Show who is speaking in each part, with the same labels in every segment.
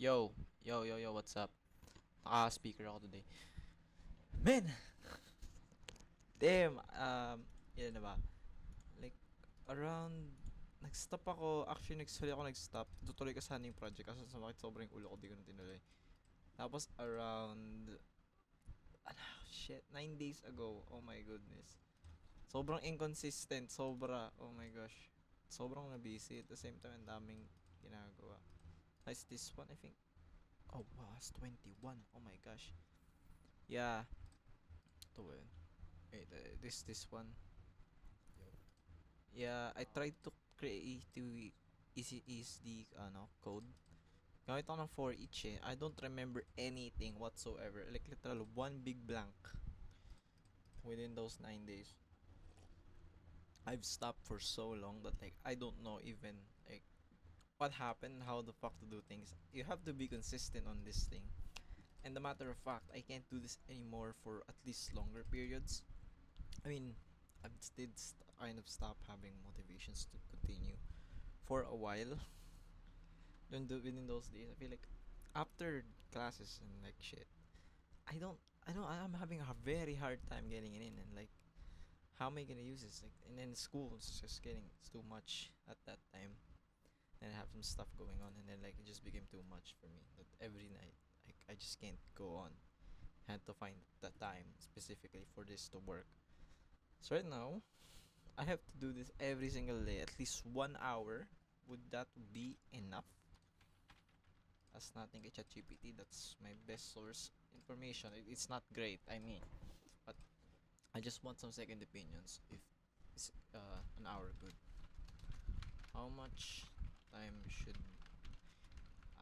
Speaker 1: Yo, yo, what's up? Naka-speaker ako today. Man! Damn! Ilan na ba? Like, around... Nag-stop ako. Actually, nagsuli ako nag-stop. Tutuloy ko sana yung project kasi sumakit sobrang ulo ko. Di ko na tinuloy. Tapos, around... Ano, shit. 9 days ago. Oh my goodness. Sobrang inconsistent. Sobra. Oh my gosh. Sobrang na-busy. At the same time, ang daming ginagawa. Nice this one, I think. Oh, wow. It's 21. Oh my gosh. Yeah. Ito ba yun? Wait, this one. Yeah, I tried to create the is the code. Gamit ako ng for each eh. I don't remember anything whatsoever. Like literal one big blank within those 9 days. I've stopped for so long that like I don't know even like what happened, how the fuck to do things. You have to be consistent on this thing. And the matter of fact, I can't do this anymore for at least longer periods. I mean, I did kind of stop having motivations to continue for a while. Within those days, I feel like after classes and like shit, I'm having a very hard time getting it in, and like, how am I gonna use this? Like, and then school is just it's too much at that time. And I have some stuff going on, and then like it just became too much for me. That every night, like I just can't go on. Had to find the time specifically for this to work. So right now, I have to do this every single day, at least 1 hour. Would that be enough? As nothing kay ChatGPT, that's my best source information. It's not great, I mean, but I just want some second opinions. If it's an hour good, how much time should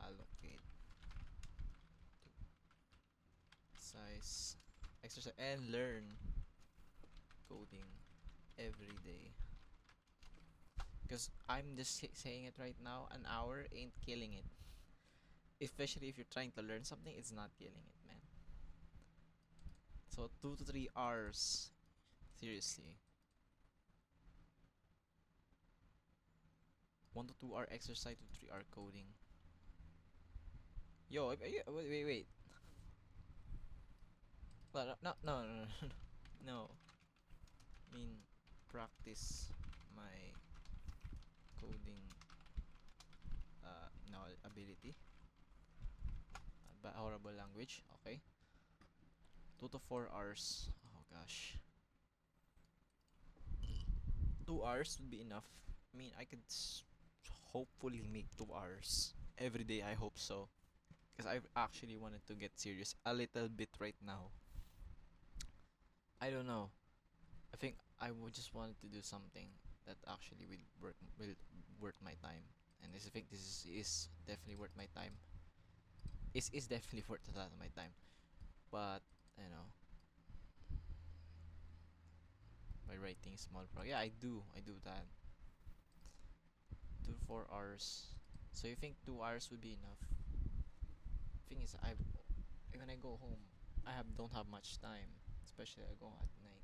Speaker 1: allocate to size, exercise, and learn coding every day? Because I'm just saying it right now, an hour ain't killing it. Especially if you're trying to learn something, it's not killing it, man. So 2 to 3 hours, seriously. 1 to 2 hour exercise to 3 hour coding. Yo, wait. Well, no. No. I mean, practice my coding no ability. Horrible language. Okay. 2 to 4 hours. Oh gosh. 2 hours would be enough. I mean, I could hopefully make 2 hours every day. I hope so. Because I actually wanted to get serious a little bit right now. I don't know. I think I would just wanted to do something that actually will worth my time. And I think this is definitely worth my time. Is definitely worth a lot of my time. But you know, by writing small yeah, I do that. 2 to 4 hours. So you think 2 hours would be enough? Thing is, I when I go home, don't have much time, especially I go at night.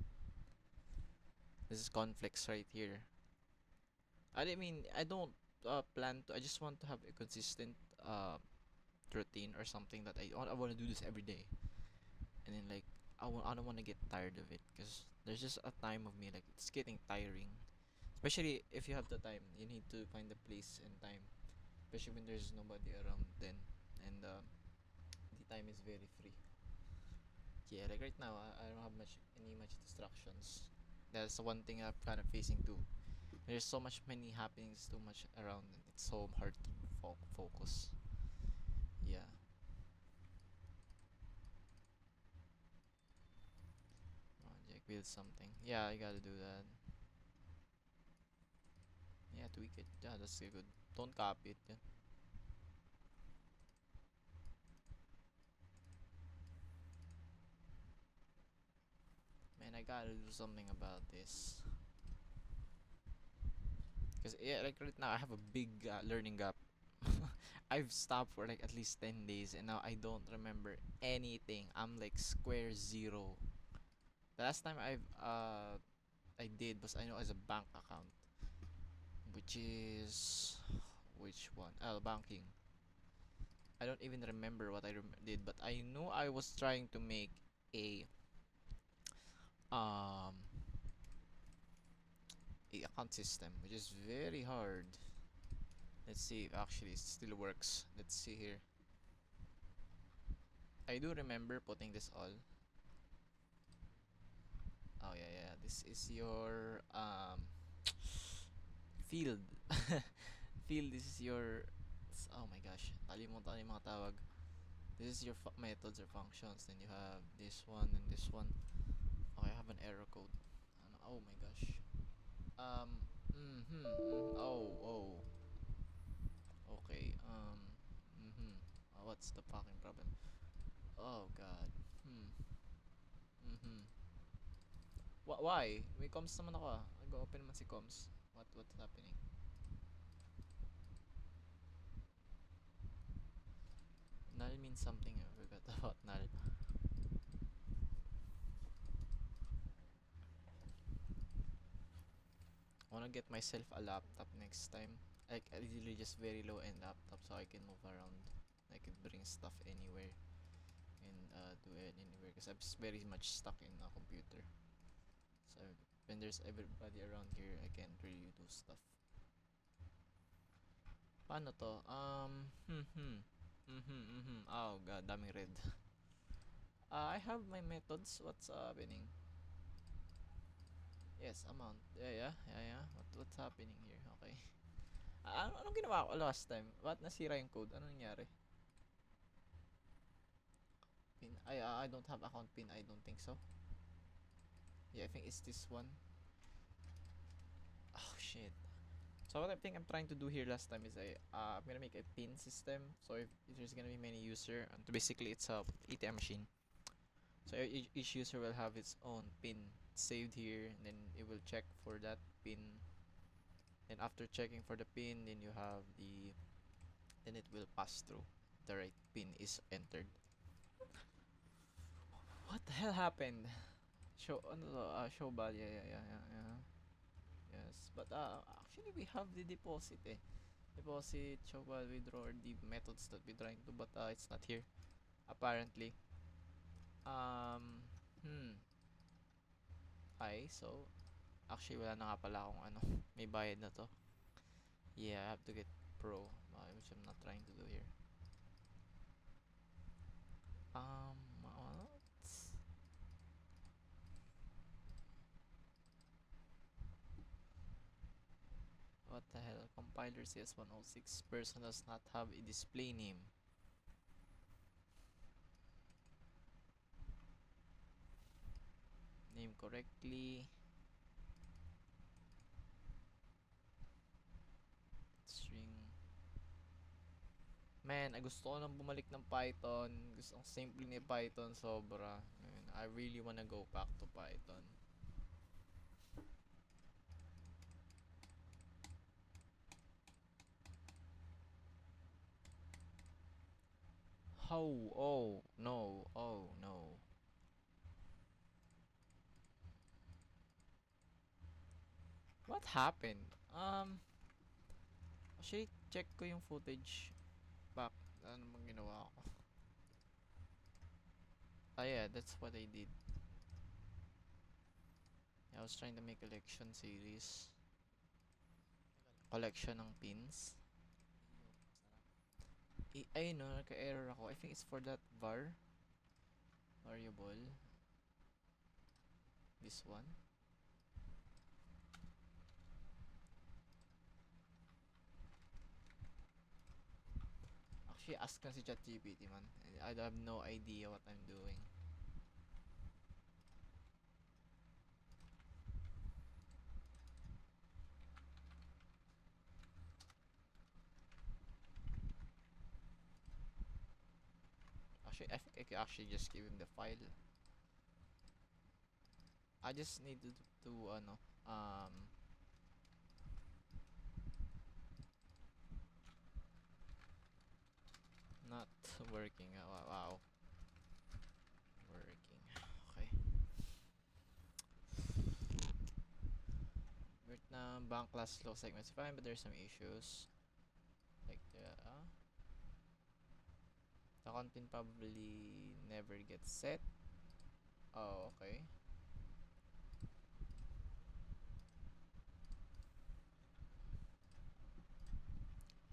Speaker 1: This is conflicts right here. I mean, I don't plan to. I just want to have a consistent routine or something that I want to do this every day, and then like I don't want to get tired of it because there's just a time of me like it's getting tiring, especially if you have the time. You need to find the place and time, especially when there's nobody around then, and the time is very free. Yeah, like right now, I don't have much distractions. That's the one thing I'm kind of facing too. There's so much many happenings, too much around, and it's so hard to focus. Yeah. Project build something. Yeah, I gotta do that. Yeah, tweak it. Yeah, that's good. Don't copy it. Yeah. Man, I gotta do something about this. Cause yeah, like right now I have a big learning gap. I've stopped for like at least 10 days, and now I don't remember anything. I'm like square zero. The last time I did was I know as a bank account, which is which one? Oh, banking. I don't even remember what I did, but I know I was trying to make a um account system, which is very hard. Let's see if actually it still works. Let's see here. I do remember putting this all. Oh yeah, yeah. This is your field. Field. This is your. Oh my gosh, kalimutan yung mga tawag. This is your methods or functions. Then you have this one and this one. Okay, I have an error code. Oh my gosh. Oh, oh. Okay. What's the fucking problem? Oh god. Hmm. Mhm. Why? May comms naman ako ah. Nag-open naman si comms. What's happening? Null means something. I forgot about null. I wanna get myself a laptop next time. Like literally just very low end laptop so I can move around. I can bring stuff anywhere and do it anywhere because I'm very much stuck in a computer. So when there's everybody around here, I can't really do stuff. Paano to? Oh god, daming red. I have my methods. What's happening? Yes, amount. Yeah. What's happening here? Okay. Anong ginawa ko last time? Ba't nasira yung code? Ano nangyari? Pin. I don't have account pin. I don't think so. Yeah, I think it's this one. Oh shit. So what I think I'm trying to do here last time is I'm gonna make a pin system. So if there's gonna be many user, and basically it's a ATM machine. So each user will have its own pin saved here, and then it will check for that pin. And after checking for the pin, then you have then it will pass through. The right pin is entered. What the hell happened? Show bad. Yeah. Yes, but actually we have the deposit deposit, show bad, withdraw, or the methods that we're trying to, but it's not here apparently. Um, hmm. Okay, so actually wala na nga pala akong ano, may bayad na to. Yeah, I have to get pro, which I'm not trying to do here. What? What the hell? Compiler says 106 person does not have a display name. Name correctly. String. Man, gusto ko nang bumalik ng Python. Gusto ang simple ni Python sobra. Man, I really wanna go back to Python. How? Oh no. Oh no. What happened? Actually, check ko yung footage back. Ano bang ginawa ko? Ah yeah, that's what I did. I was trying to make collection series. Collection ng pins. Ayun no, nagka-error ako. I think it's for that variable. This one. Actually, ask na si ChatGPT man. I have no idea what I'm doing. Actually, I think I could actually just give him the file. I just need to ano, not working. Wow. Working. Okay. Vietnam bank class slow segments fine, but there's some issues. Like account pin probably never gets set. Oh, okay.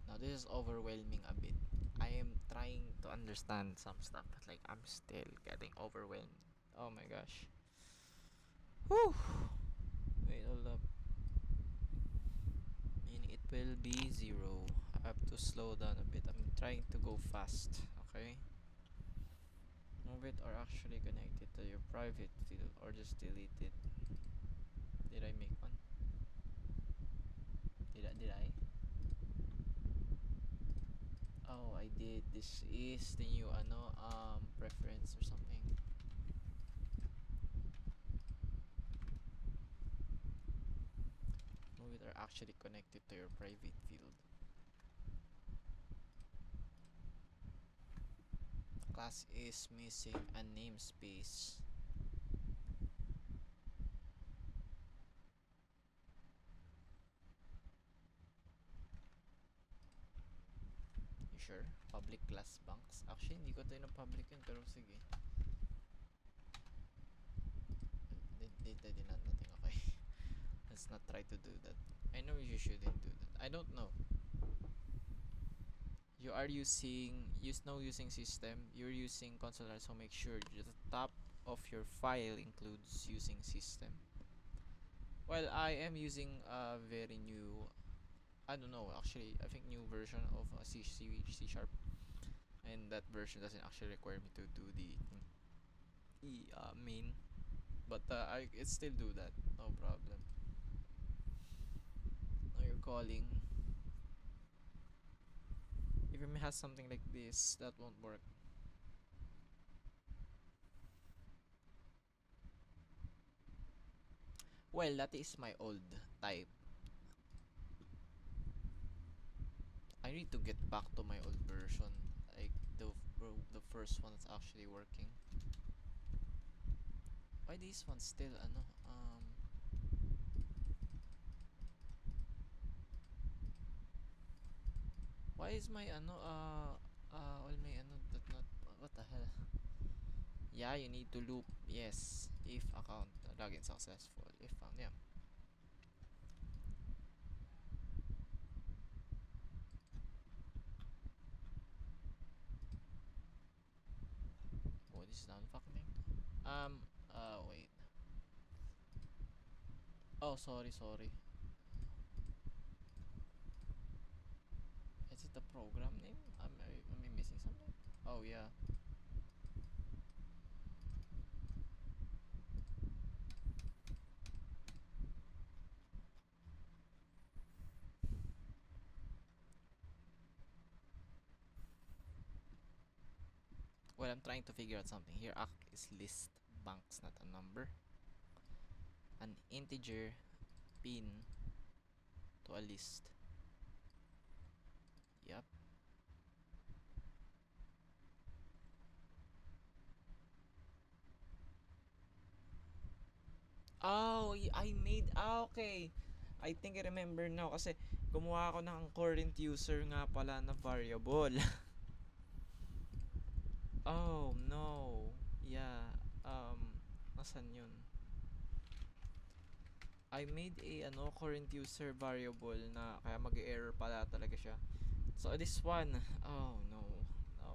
Speaker 1: Now this is overwhelming a bit. I am trying to understand some stuff, but like I'm still getting overwhelmed. Oh my gosh. Whew. Wait, hold up. And it will be 0. I have to slow down a bit. I'm trying to go fast. Okay. Move it or actually connect it to your private field or just delete it. Did I make one? Did I? Oh, I did. This is the new preference or something. Move it or actually connect it to your private field. The class is missing a namespace. You sure? Public class banks? Actually, hindi ko tayo na public yun, pero sige. Did not nothing, okay. Let's not try to do that. I know you shouldn't do that. I don't know. You are using system. You're using console, so make sure the top of your file includes using system. Well, I am using a very new, I don't know, actually, I think new version of C Sharp, and that version doesn't actually require me to do the main, but I it still do that, no problem. Now you're calling. If it has something like this, that won't work. Well, that is my old type. I need to get back to my old version, like the first one that's actually working. Why this one still why is my all my that not, what the hell? Yeah, you need to loop. Yes, if account login successful. If found, yeah. Oh, this is not fucking. Wait. Oh, sorry. Is it the program name? Am I missing something? Oh yeah. Well, I'm trying to figure out something here. Act is list banks, not a number. An integer pin to a list. Yep. Oh, I made, okay. I think I remember now kasi gumawa ako ng current user nga pala na variable. Oh, no. Yeah. Nasan yun? I made a current user variable na kaya mag-error pala talaga siya. So this one, oh no.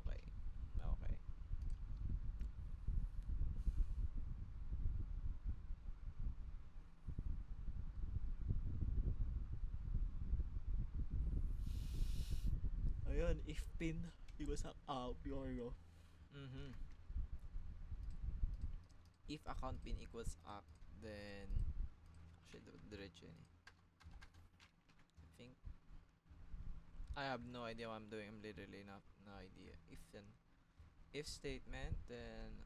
Speaker 1: Okay. Okay. Ayun, if pin equals Piorgo. Mhm. If account pin equals act, then actually diretso yun eh. I think I have no idea what I'm doing. I'm literally not no idea. If then if statement, then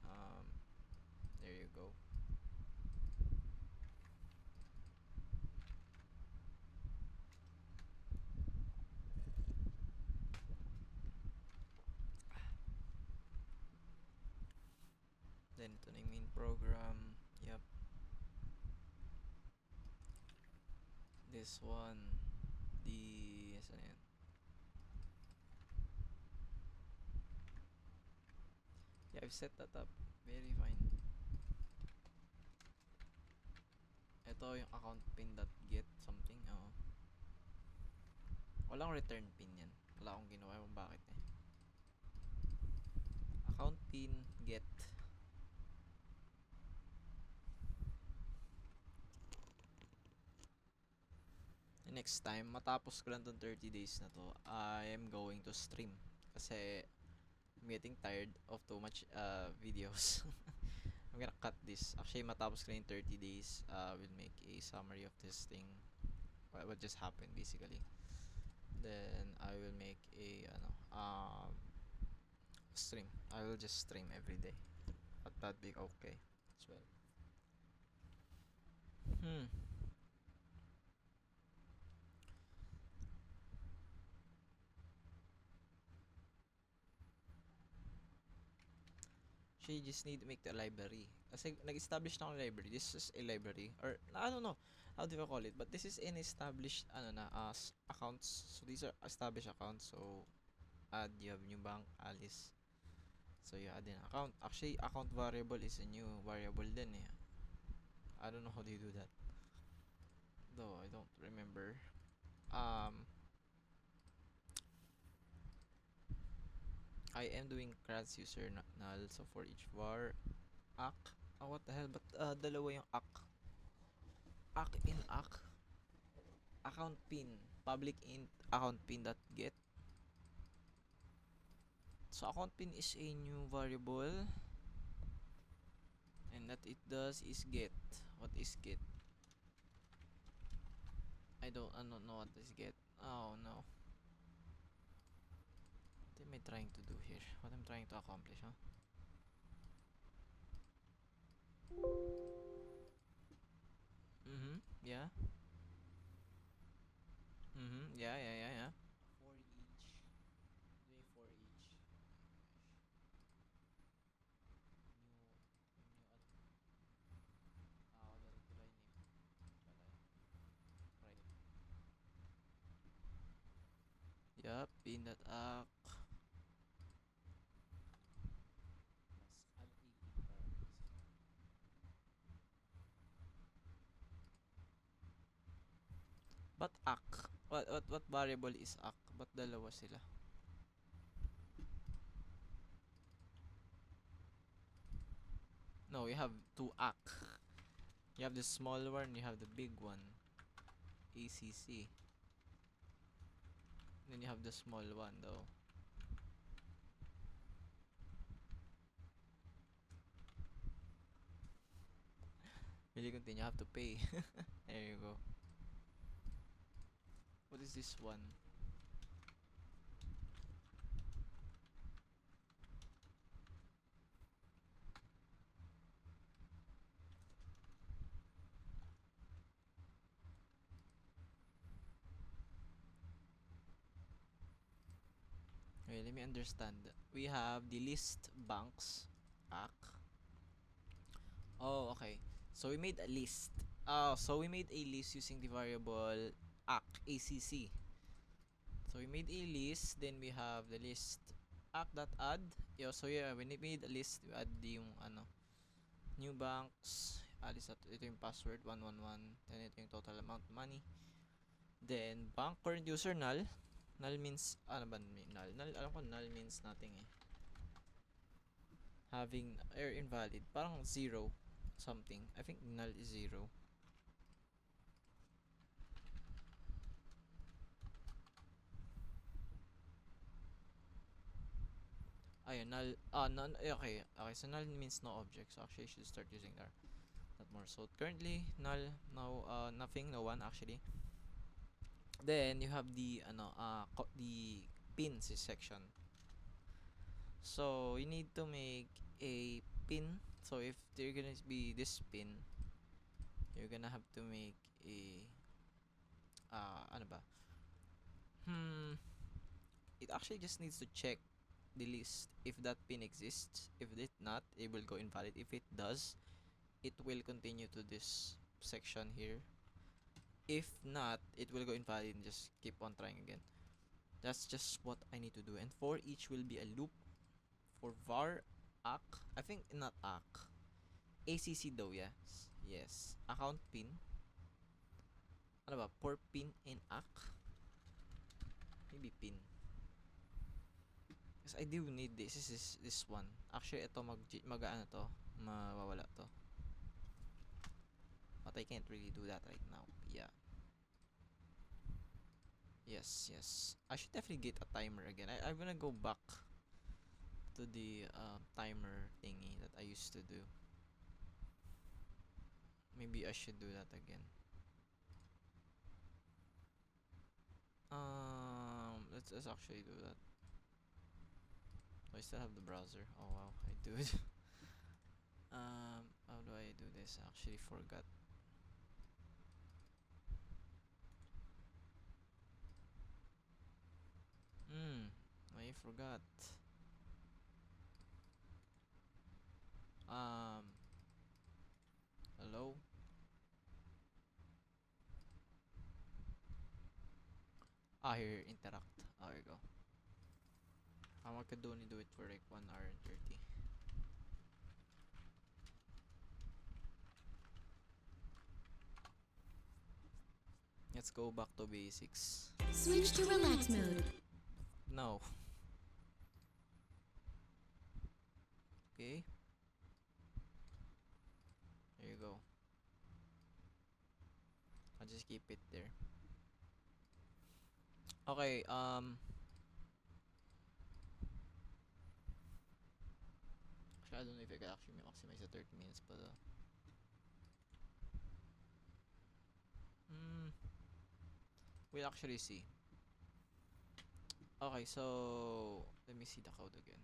Speaker 1: there you go. Then ito na yung main program. Yep. This one. The saan yan? Okay, I've set that up. Very fine. Ito yung account pin.get something. Oo. Walang return pin yan. Wala akong ginawa kung bakit eh. Account pin get. Next time, matapos ko lang tong 30 days na to, I am going to stream. Kasi, I'm getting tired of too much videos. I'm gonna cut this. Actually, matapos ko lang yung 30 days, we'll make a summary of this thing. What just happened, basically. Then, I will make a, stream. I will just stream every day. But that'd be okay as well. So you just need to make the library. Kasi nag-establish na akong library. This is a library. Or, I don't know how do you call it. But this is an established, accounts. So these are established accounts. So, add, you have new bank, Alice. So you add an account. Actually, account variable is a new variable din eh. I don't know how do you do that. Though, I don't remember. I am doing crats user null. So for each var, ac. Oh, what the hell? But dalawa yung ac. Ac in ac. Account pin. Public int account pin dot get. So account pin is a new variable. And that it does is get. What is get? I don't know what is get. Oh no. What am I trying to do here? What I'm trying to accomplish, huh? Yeah. Yeah. For each. Doing for each. Yup, pin that up. But ak? What variable is ak? Ba't dalawa sila? No, you have two ak. You have the small one, you have the big one. ACC. Then you have the small one though. Will you continue? You have to pay. There you go. What is this one? Okay, let me understand. We have the list banks. Ak. Oh, okay. So we made a list. Oh, so we made a list using the variable ACC. So we made a list, then we have the list act.add. Yeah, so yeah, when we made a list, we add yung new banks. Alis at ito yung password 111. Then ito yung total amount money. Then bank current user null. Null means ano ba null? Null alam ko null means nothing eh. Having or invalid, parang zero something. I think null is zero. Ayun, null. None. Okay. Okay, so null means no object. So actually, I should start using that more. So currently, null, no, nothing, no one actually. Then you have the the pins section. So you need to make a pin. So if there gonna be this pin, you're gonna have to make a ano ba? It actually just needs to check the list if that pin exists. If it not, it will go invalid. If it does, it will continue to this section here. If not, it will go invalid and just keep on trying again. That's just what I need to do. And for each will be a loop. For var, ACK? I think not ACK. ACC daw, yes. Yes. Account pin. Ano ba? For pin and ACK? Maybe pin. Because I do need this. This one. Actually, ito ano to. Mawawala to. But I can't really do that right now. Yeah. Yes, yes. I should definitely get a timer again. I'm gonna go back to the timer thingy that I used to do. Maybe I should do that again. Let's actually do that. I still have the browser. Oh wow, I do it. How do I do this? I actually forgot. I forgot. Um, Hello? Here, interact. There you go. I could only do it for like 1 hour and 30. Let's go back to basics.
Speaker 2: Switch to relax mode.
Speaker 1: No. Okay. There you go. I'll just keep it there. Okay, actually, I don't know if I can actually maximize the 30 minutes, but we'll actually see. Okay, so let me see the code again.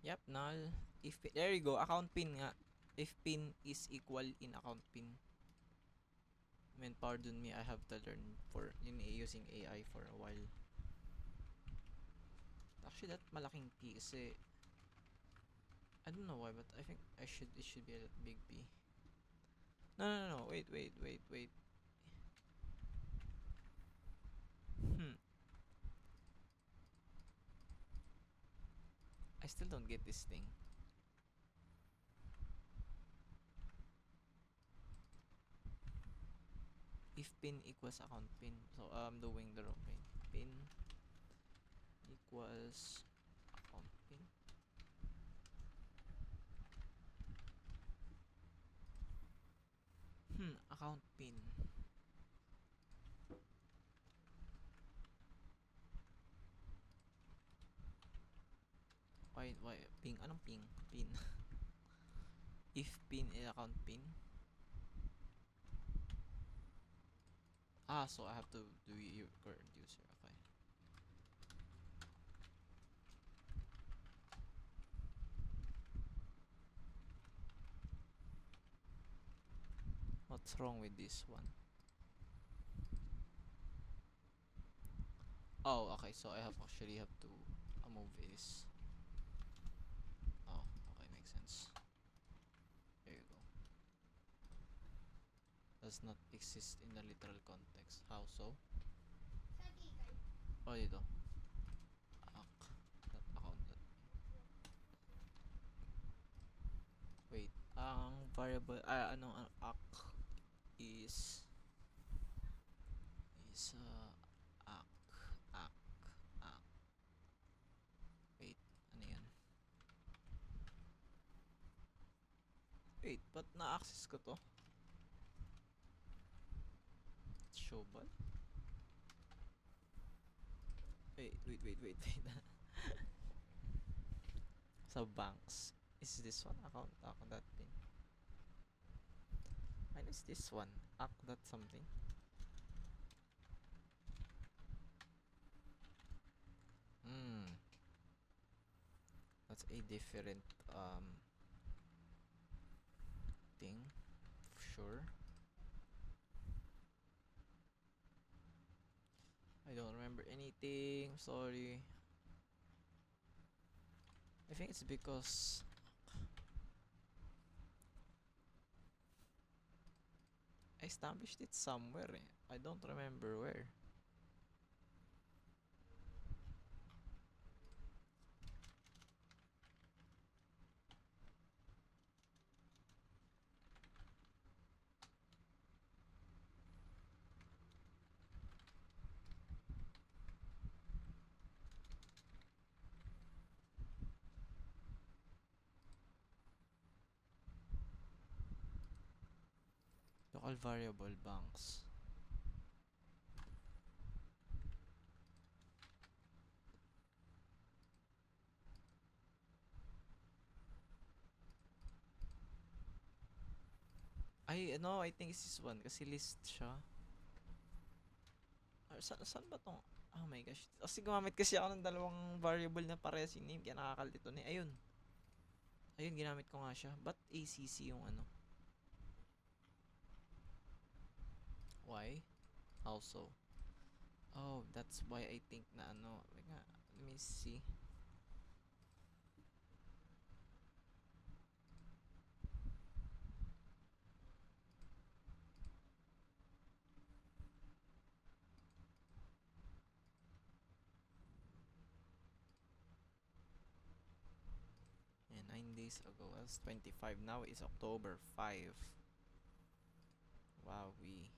Speaker 1: Yep, null. If there you go, account pin nga. If pin is equal in account pin. I mean, pardon me, I have to learn for using AI for a while. Actually, that malaking P kasi I don't know why, but I think it should be a big P. No, wait. I still don't get this thing. If pin equals account pin, so I'm doing the wrong thing. Pin equals account pin. Account pin. Why ping? Anong ping? Pin. If pin is account pin. So I have to do your current user. Okay. What's wrong with this one? Oh, okay. So I actually have to move this. Oh, okay, makes sense. There you go. Does not exist in the literal context. How so? Oh, dito. That account. Wait. Ang variable. Anong is ak. Ak. Ak. Wait. Ano yan? Wait, but na-access ko to? Show but? Wait. Sa banks. Is this one account that thing? Minus this one. That something. That's a different thing. Sure. I don't remember anything. Sorry. I think it's because I established it somewhere. I don't remember where. All variable banks. Ay, ano, I think it's this one kasi list siya. Saan ba tong? Oh my gosh. Kasi gumamit kasi ako ng dalawang variable na parehas yung name kaya nakakalito na. Ayun. Ayun, ginamit ko nga siya. Ba't ACC yung ano? Why? How so? Oh, that's why I think na ano. Let me see. Yeah, 9 days ago was 25. Now is October 5. Wow, we.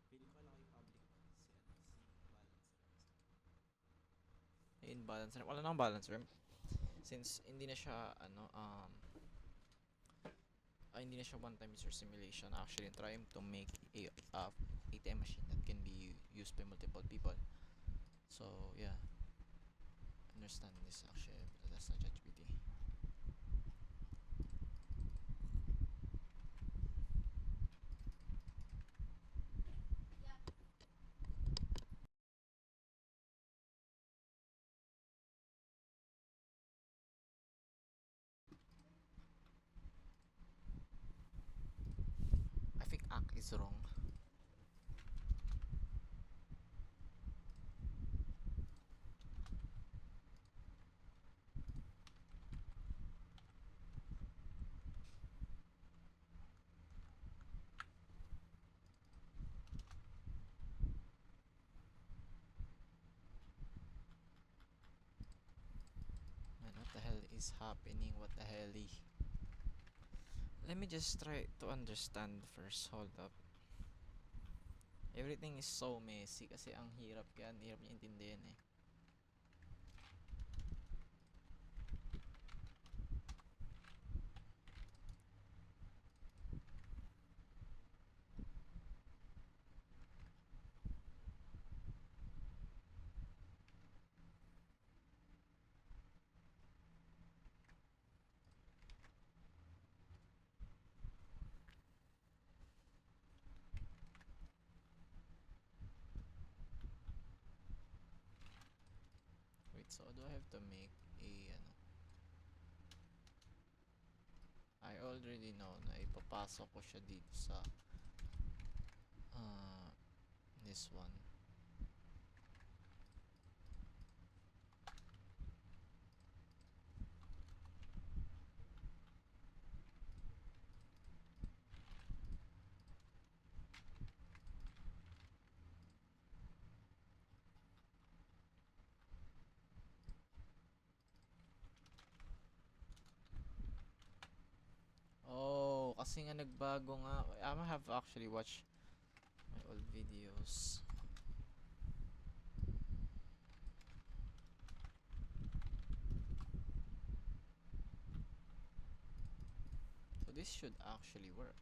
Speaker 1: Pili ko lang yung public si balance ramp. Wala nang balance ramp. Since hindi na siya hindi na siya one time user simulation. Actually, trying to make a ATM machine that can be used by multiple people. So, yeah. Understand this actually, but that's not ChatGPT. I think ACK is wrong. Man, what the hell is happening? What the hell? Let me just try to understand first. Hold up. Everything is so messy kasi ang hirap yan. Hirap niya intindihin eh. Wait, so do I have to make a ano? I already know na ipapasok ko siya dito sa this one. Oh, kasi nga nagbago nga. I have actually watched my old videos. So this should actually work.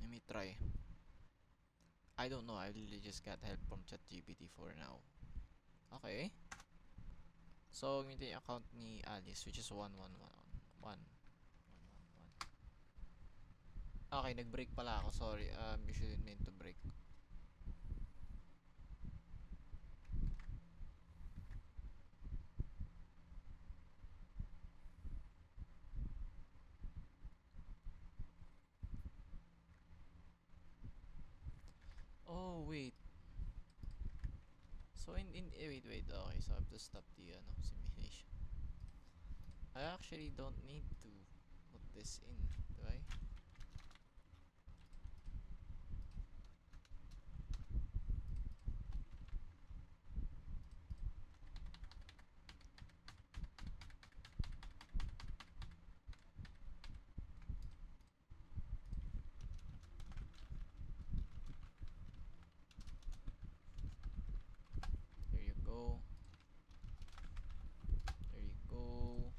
Speaker 1: Let me try. I don't know. I really just got help from ChatGPT for now. Okay. So, ito yung account ni Alice, which is 1111. Okay, nag-break pala ako. Sorry. You shouldn't mean to break. Oh, wait. So, wait. Okay, so I have to stop the simulation. I actually don't need to put this in, do I? There you go. There you go.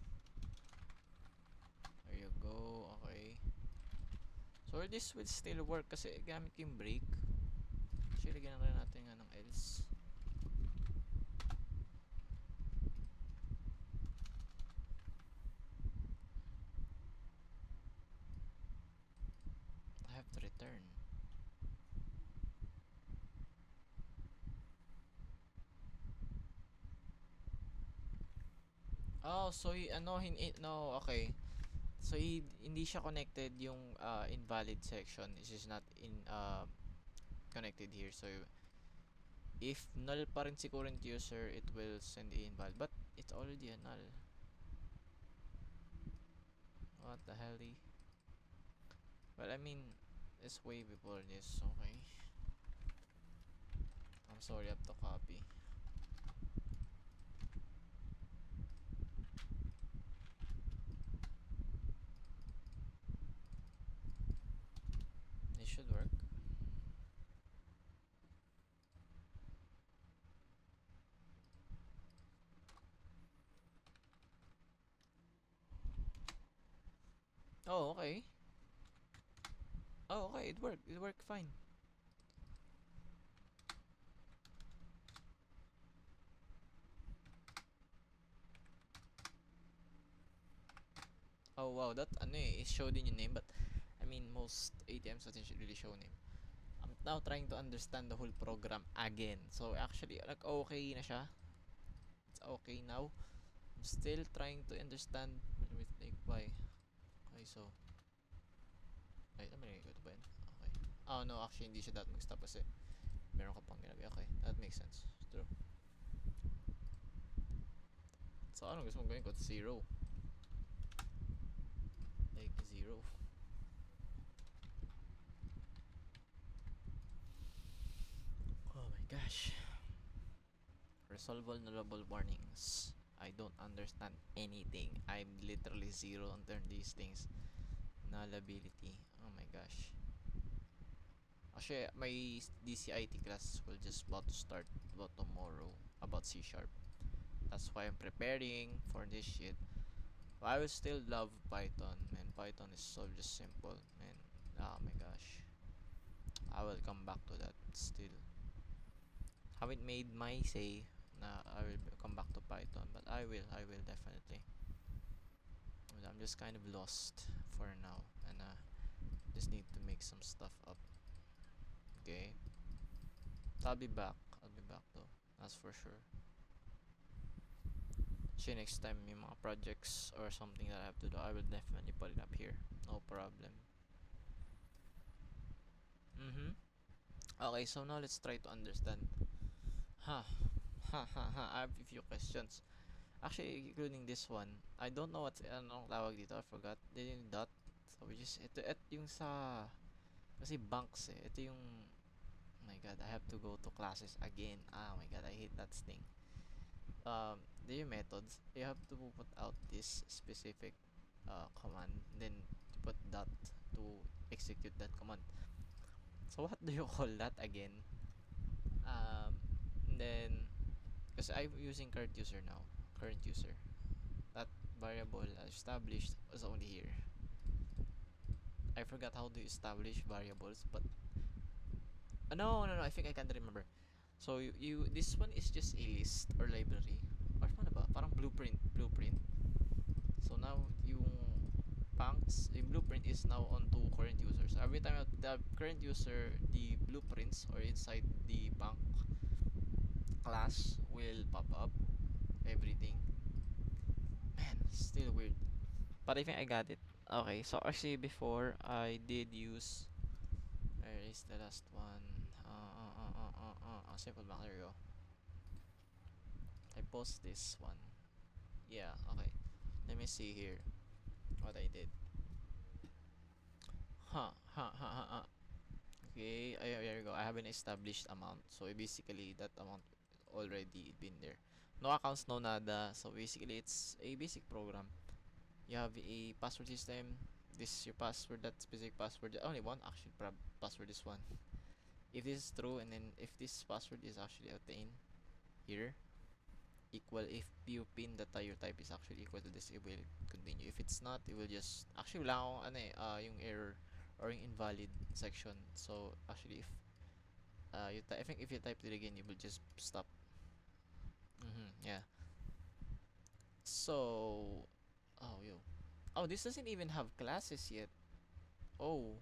Speaker 1: There you go. Okay. this will still work kasi gamit ko yung break. Actually, lagyan na rin natin nga ng else. I have to return. Oh, so no, okay. So hindi siya connected yung invalid section. It's just not in connected here. So if null pa rin si current user, it will send invalid. But it's already a null. What the hell? Well, I mean, it's way before this. Okay. I'm sorry, I have to copy. It should work. Oh, okay. Oh, okay. It worked. It worked fine. Oh, wow. That, it showed in your name. But, I mean, most ATMs doesn't really show name. I'm now trying to understand the whole program again. So, actually, like, okay na siya. It's okay now. I'm still trying to understand. Let me think why. Okay, so. Ay, naman ko ito ba yun? Okay. Oh, no. Actually, hindi siya that mag-stop kasi meron ka pang ginagawa. Okay. That makes sense. True. So, ano gusto mo gawin ko? 0. Like, 0. Oh my gosh. Resolve vulnerable warnings. I don't understand anything. I'm literally 0 on turn these things. Nullability. Oh my gosh. Actually, my DCIT class will just about to start about tomorrow about C#. That's why I'm preparing for this shit. But I will still love Python, and Python is so just simple, and oh my gosh. I will come back to that still. Haven't made my say na I will come back to Python, but I will definitely. I'm just kind of lost for now, and just need to make some stuff up. Okay, I'll be back. I'll be back though. That's for sure. So next time yung mga projects or something that I have to do, I will definitely put it up here. No problem. Okay, so now let's try to understand. Ha. Ha ha ha. I have a few questions. Actually, including this one. I don't know what's anong tawag dito. I forgot. Yung dot. So we just ito yung sa kasi banks eh. Ito yung oh my god, I have to go to classes again. Ah, oh my god, I hate that thing. The methods, you have to put out this specific command, then you put dot to execute that command. So what do you call that again? Then because I'm using current user now. Current user. That variable established was only here. I forgot how to establish variables, but no, I think I can't remember. So this one is just a list or library. Or paano ba? Parang blueprint. So now yung punks, the blueprint is now onto current users. Every time the current user, the blueprints or inside the punk class will pop up. Everything. Man, still weird. But I think I got it. Okay, so actually before I did use where is the last one? Simple bank. There we go. I post this one. Yeah, okay. Let me see here what I did. Okay, there we go. I have an established amount. So basically that amount already been there. No accounts, no nada. So basically it's a basic program. You have a password system. This is your password, that specific password. Only one actually password is one. If this is true, and then if this password is actually obtained here, equal if you pin the your type is actually equal to this, it will continue. If it's not, it will just actually wala akong yung error or yung invalid section. So actually, if I think if you type it again, it will just stop. Yeah. So, oh yo, oh, this doesn't even have classes yet. Oh,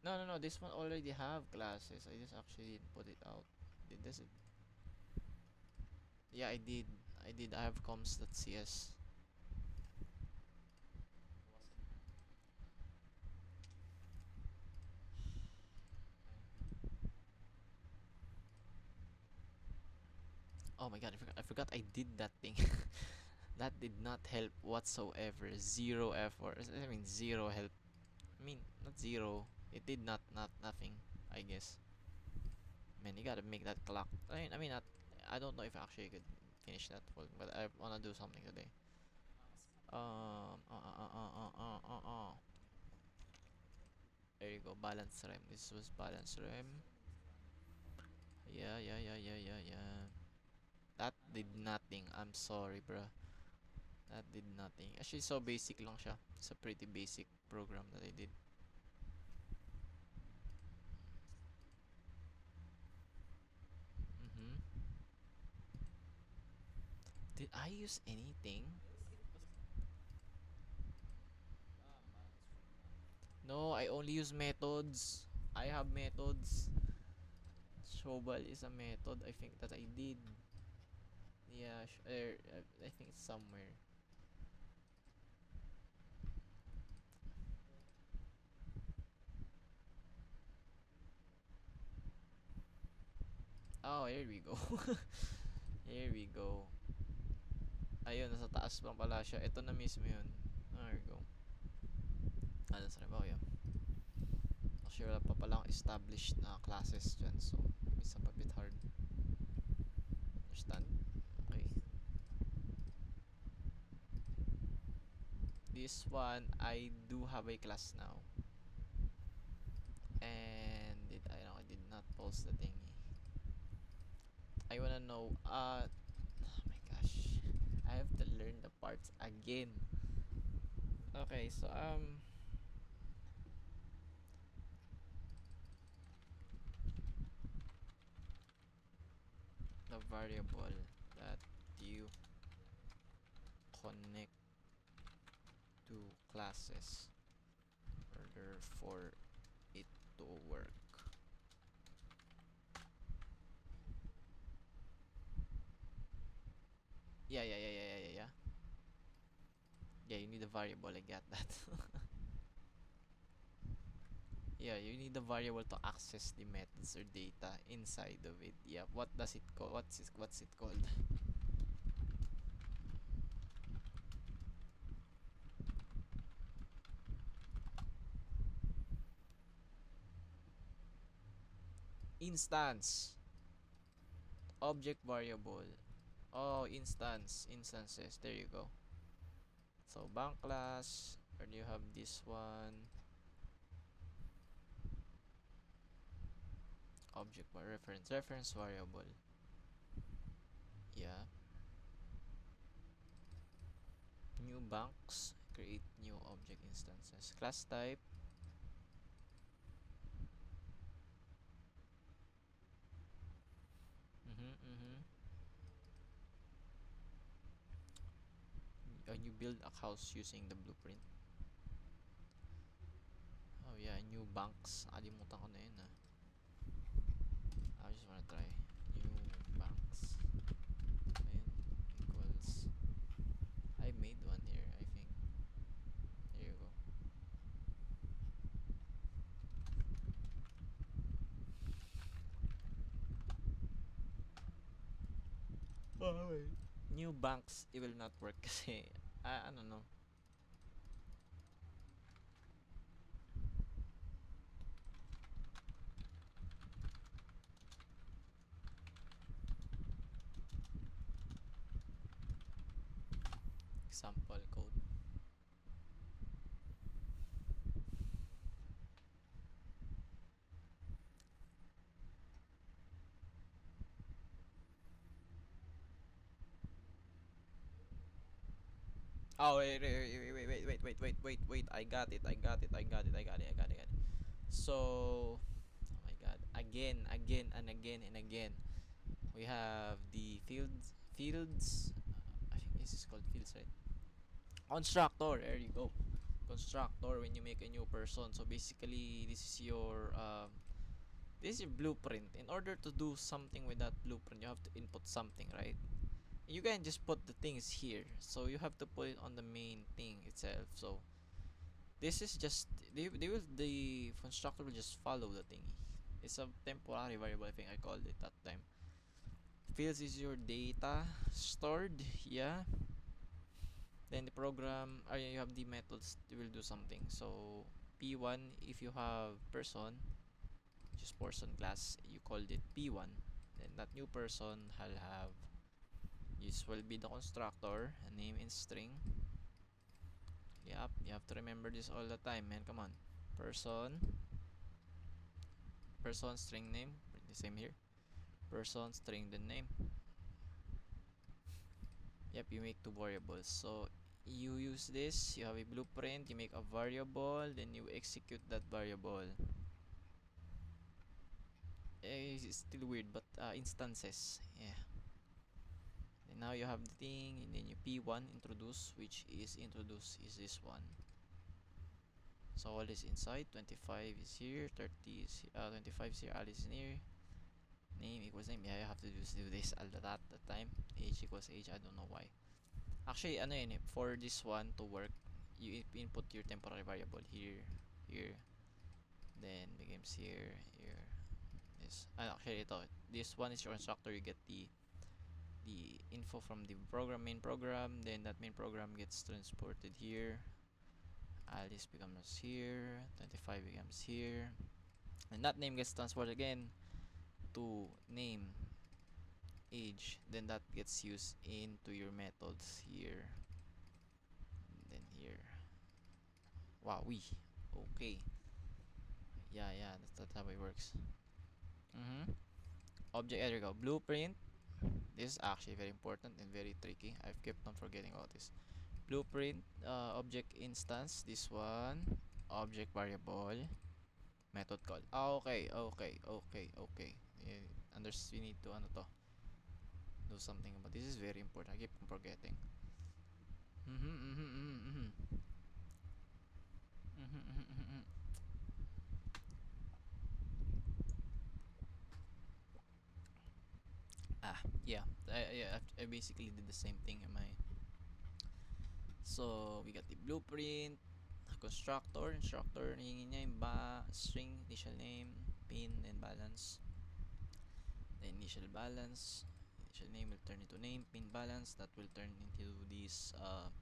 Speaker 1: no, this one already have classes. I just actually didn't put it out. Did this? Yeah, I did. I have comms.cs. Oh my god, I forgot I did that thing. That did not help whatsoever. Zero effort. I mean, zero help. I mean, not zero. It did not nothing. I guess. Man, you gotta make that clock. Not. I don't know if actually I could finish that full, but I wanna do something today. Um. Uh. Uh. Uh. Uh. Uh. Uh. uh. There you go. Balance rem. This was balance rem. Yeah. Yeah. Yeah. Yeah. Yeah. Yeah. That did nothing. I'm sorry, bruh. That did nothing. Actually, so basic lang siya. It's a pretty basic program that I did. Mm-hmm. Did I use anything? No, I only use methods. I have methods. Showball is a method I think that I did. Yeah, I think it's somewhere. Oh, here we go. Here we go. Ayun, nasa taas pa pala siya. Ito na mismo yun. There we go. Ano sa oh yeah. Actually, wala pa palang established na classes dyan. So, it's a bit hard. Understand? Okay. This one, I do have a class now. And I did not post the thingy. I wanna know, oh my gosh. I have to learn the parts again. Okay, so, the variable that you connect to classes in order for it to work. Yeah. Yeah, you need a variable. I get that. Yeah, you need a variable to access the methods or data inside of it. Yeah, what does it call? What's it called? Instance. Object variable. Oh, instances. There you go. So bank class, and you have this one. Object reference variable. Yeah. New banks. Create new object instances. Class type. Mm-hmm. You build a house using the blueprint. Oh yeah, new banks. Alimutan ko na yun ah. I just wanna try. New banks. Ayun, equals. I made one here, I think. There you go. Oh, wait. New banks, it will not work kasi, I don't know. Example code. Oh, wait. Wait. I got it. So, oh my god. Again, and again. We have the fields. I think this is called fields, right? Constructor. There you go. Constructor when you make a new person. So basically, this is your blueprint. In order to do something with that blueprint, you have to input something, right? You can just put the things here, so you have to put it on the main thing itself. So this is just the constructor will just follow the thingy. It's a temporary variable, I think I called it that time. Fields is your data stored, yeah. Then the program, you have the methods that will do something. So p1, if you have person, just person class, you called it p1. Then that new person will have, this will be the constructor, a name in string. Yep, you have to remember this all the time, man. Come on. Person, person string name, the same here. Person string the name. Yep, you make two variables. So you use this, you have a blueprint, you make a variable, then you execute that variable. It's still weird, but instances, yeah. And now you have the thing, and then you p1 introduce, which is introduce is this one. So all is inside. 25 is here, 30 is 25 is here, Alice is here. Name equals name. Yeah, you have to just do this all that the time. Age equals age. I don't know why. Actually, ano yun eh, for this one to work, you input your temporary variable here, here, then becomes here, here. This. Actually, this one is your constructor. You get the info from the main program. Then that main program gets transported here. Alice becomes here. 25 becomes here. And that name gets transported again to name age, then that gets used into your methods here, and then here. Wow, okay. Yeah, that's how it works. Object, there you go. Blueprint. This is actually very important and very tricky. I've kept on forgetting about this. Blueprint, object instance, this one, object variable, method call. Okay. We need to ano to, do something about this. Is very important. I keep on forgetting. Yeah. I basically did the same thing in my. So we got the blueprint, instructor, hingin niya yung string, initial name, pin, and balance. The initial balance, initial name will turn into name, pin balance, that will turn into these, that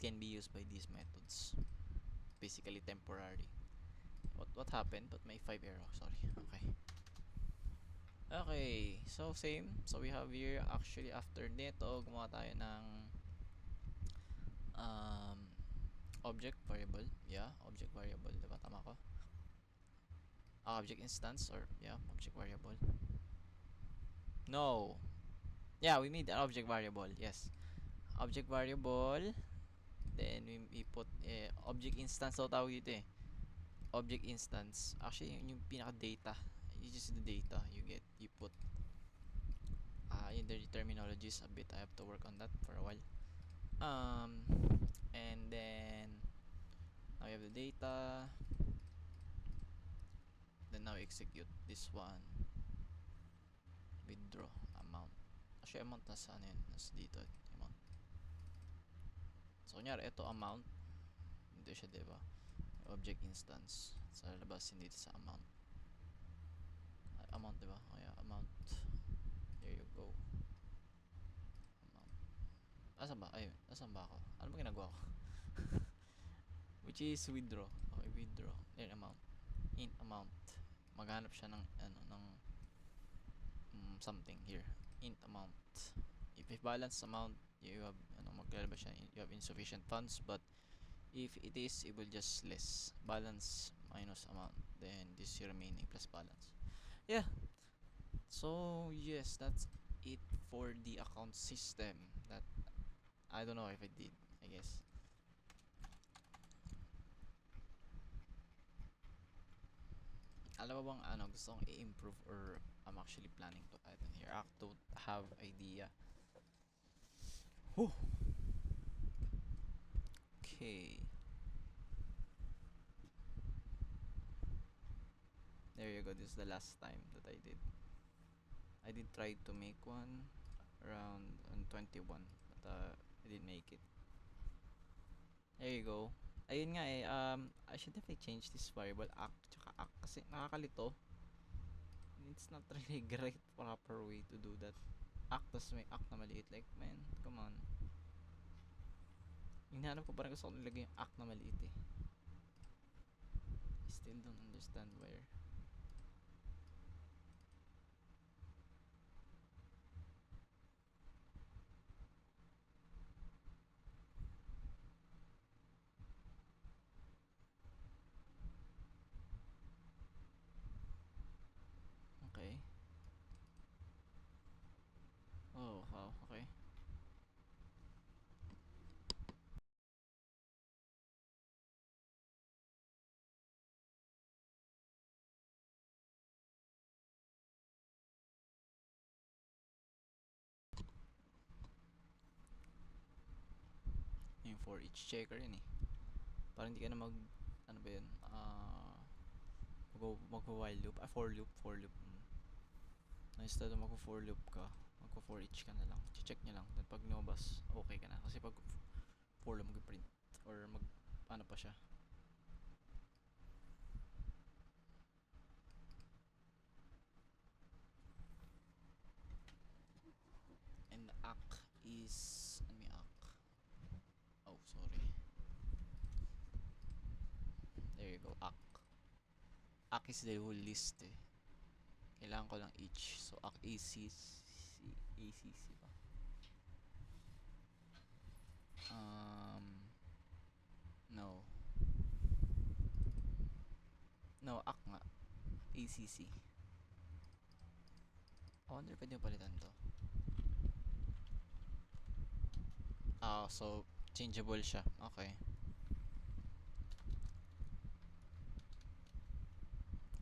Speaker 1: can be used by these methods. Basically temporary. What happened? But may 5 error, sorry. Okay, so same. So we have here, actually after nito, gumawa tayo ng object variable. Yeah, object variable. Diba? Tama ko? Object instance, or yeah, object variable. No. Yeah, we made an object variable. Yes. Object variable. Then we put object instance daw tawag dito eh. Object instance. Actually, yung pinaka data. You just the data you put. In the terminologies a bit, I have to work on that for a while. And then now we have the data. Then now execute this one. Withdraw amount. Actually, amount nasa ano yun? Nasa dito. Amount. So, kunyari, ito amount. Hindi siya, diba? Object instance. Sa labas, hindi sa amount. Amount, diba? Kaya, amount. There you go. Amount. Asan ba? Ayun. Asan ba ako? Ano ba ginagawa ko? Which is withdraw. Okay, withdraw. Then, amount. In amount. Maghanap siya ng, something here. Int amount. If balance amount, you have, maglalabas siya, you have insufficient funds, but if it is, it will just less. Balance minus amount. Then, this remaining plus balance. Yeah. So, yes, that's it for the account system. That, I don't know if I did, I guess. Alam mo bang ano gusto kong i-improve or I'm actually planning to add in here? I don't have idea. Whew. Okay. There you go. This is the last time that I did. I did try to make one around on 21, but I didn't make it. There you go. Ayun nga eh, I should definitely change this variable act tsaka act kasi nakakalito. It's not really great proper way to do that. Act tas may act na maliit. Like, man, come on. Hinahanap ko parang gusto ko nilagay yung act na maliit eh. I still don't understand where. Okay. Oh, wow, okay. Yung for each checker yun eh. Parang hindi ka na ano ba yun? Mag-while loop. For loop. Na instead of mag-for loop ka, mag-for each ka na lang. Check nyo lang. Then pag lumabas, okay ka na. Kasi pag for loop, mag-print. Or ano pa siya. And the act is, ano yung act? Oh, sorry. There you go, act. Act is the whole list eh. Kailangan ko lang each. So, act ACC ba? No. No, act nga. ACC. I wonder pwede mo palitan to. So, changeable siya. Okay.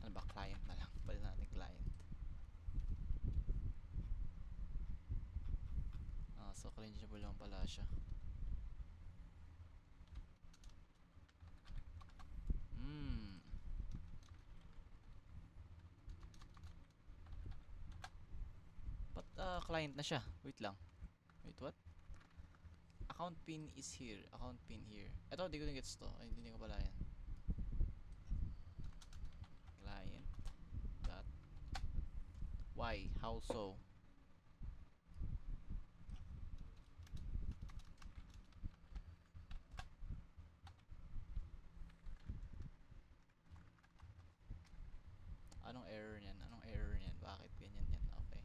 Speaker 1: Ano ba? Client na lang. Pwede natin client. So, changeable lang pala siya. But, client na siya. Wait lang. Wait, what? Account pin is here. Account pin here. Ito, di ko na gets to. Ay, hindi ko pala yan. Client. Dot. Why? How so? Anong error niyan? Anong error niyan? Bakit ganyan yan? Okay.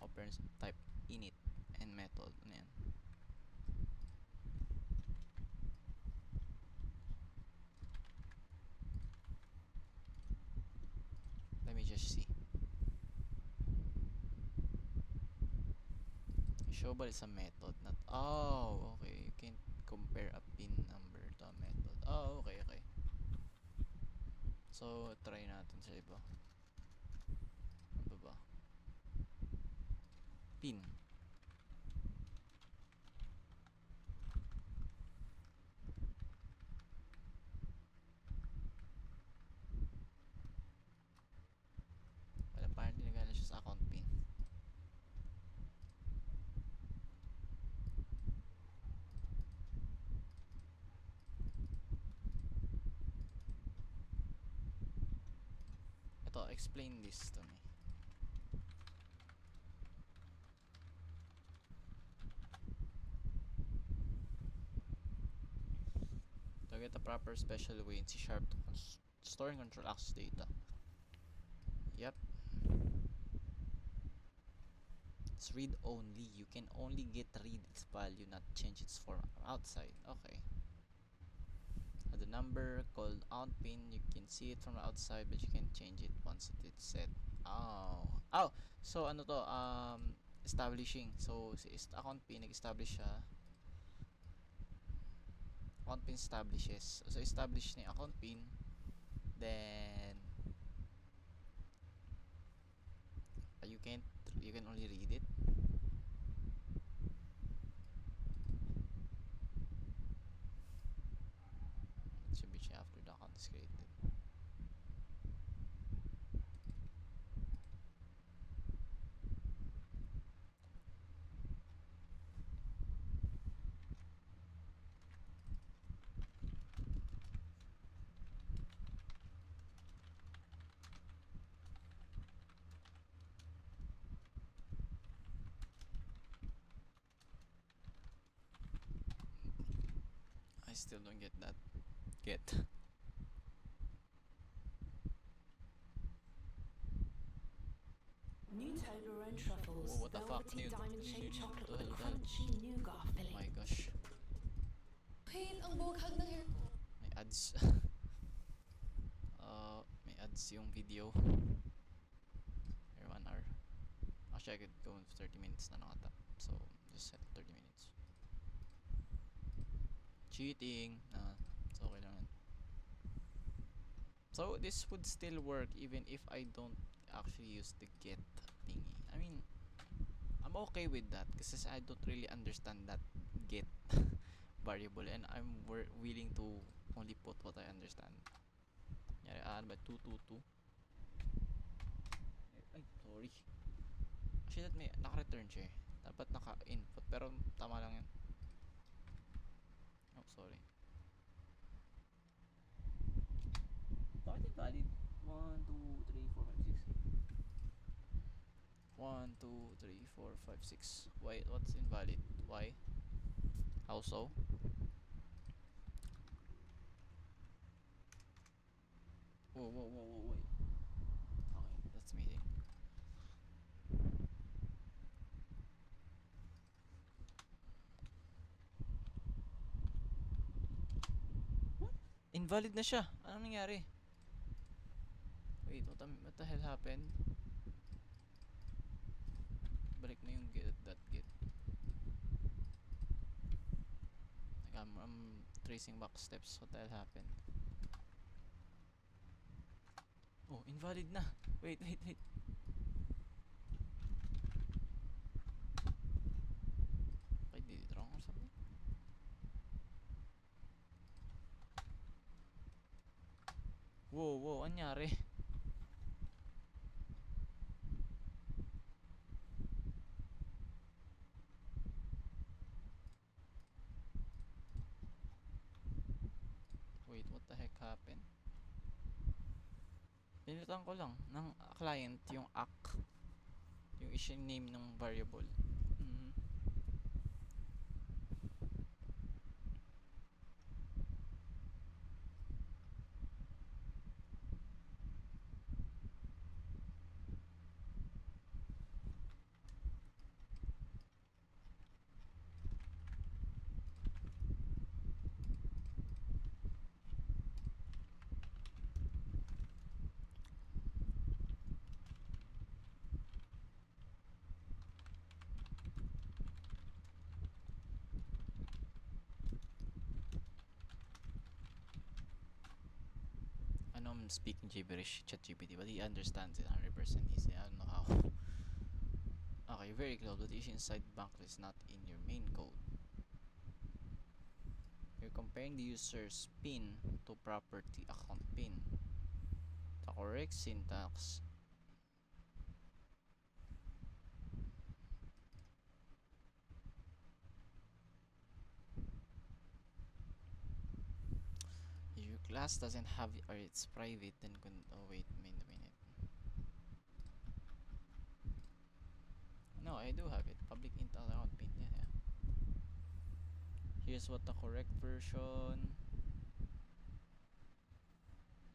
Speaker 1: Opens type init and method. Ano yan? Let me just see. Showable is a method, not. Oh, okay. You can't compare a pin number to a method. Oh, okay, okay. So, try natin sa iba. Ano ba? Pin. Well, apparently nagaling siya sa account pin. Ito, explain this to me. To get a proper special way in C# to store and control access data. Yep. It's read only. You can only get read its value, not change its form outside. Okay.
Speaker 3: have the number called out pin. You can see it from the outside, but you can change it once it is set. Oh, so ano to, establishing. So si account pin nag-establish siya. Account pin establishes. So establish na yung account pin. Then you can only read it. It should be after the account is created. I still don't get that.
Speaker 4: New Toblerone truffles,
Speaker 3: Whoa, what the fuck?
Speaker 4: velvety diamond-shaped chocolate
Speaker 3: What the
Speaker 4: with a
Speaker 3: hell?
Speaker 4: crunchy nougat
Speaker 3: Oh
Speaker 4: filling.
Speaker 3: my gosh.
Speaker 2: Wait, ang bughag ng hair ko.
Speaker 3: May ads. May ads yung video. Here, 1 hour. Actually, I could go in 30 minutes na lang ata. So, just set 30 minutes. Cheating. It's okay lang yan. So, this would still work even if I don't actually use the get thingy. I mean, I'm okay with that because I don't really understand that get variable and I'm willing to only put what I understand. Yari, ano ba? 222. Ay, sorry. Actually, that may naka-return siya eh. Dapat naka-input pero tama lang yan. Oh, sorry. Bakit invalid? 1, 2, 3, 4, 5, 6. 1, 2, 3, 4, 5, 6. Why? What's invalid? Why? How so? Wait. Okay, that's me. What? Invalid na siya. Anong nangyari? Wait, what the hell happened? Balik na yung get. Like I'm tracing back steps. What the hell happened? Oh, invalid na. Wait. I did it wrong or something? Whoa, anyari? Wait, what the heck happened? Pinitan ko lang ng client yung act, yung issue name ng variable. I know I'm speaking gibberish, ChatGPT, but he understands it 100%. He said, I don't know how. Okay, very close, but the issue inside bank is not in your main code. You're comparing the user's pin to property account pin. The correct syntax if your class doesn't have or it's private, then oh wait a minute. No, I do have it. Public int account pin. Yeah. Here's what the correct version.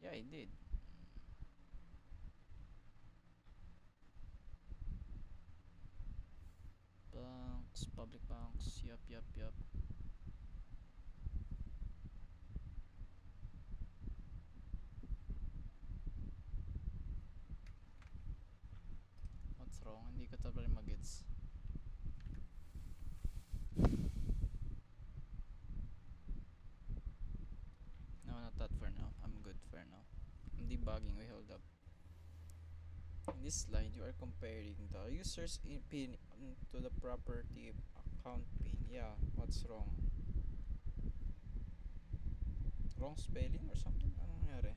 Speaker 3: Yeah, I did. Banks, public banks. Yup. wrong? Hindi ko totally magets. No, not that for now. I'm good for now. I'm debugging. Wait, hold up. In this slide, you are comparing the user's pin to the property account pin. Yeah, what's wrong? Wrong spelling or something? Anong nangyari?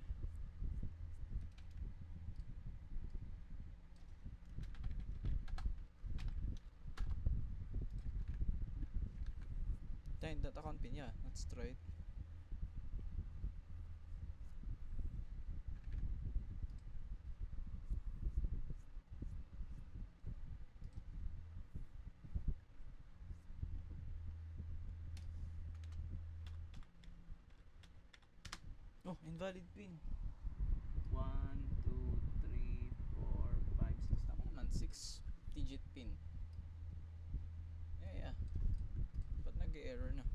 Speaker 3: Dahil that account pin, yeah, that's right. Oh, invalid pin. 1, 2, 3, 4, 5, 6. Tama naman, 6 digit pin. Yeah, yeah. Ba't nag-error na?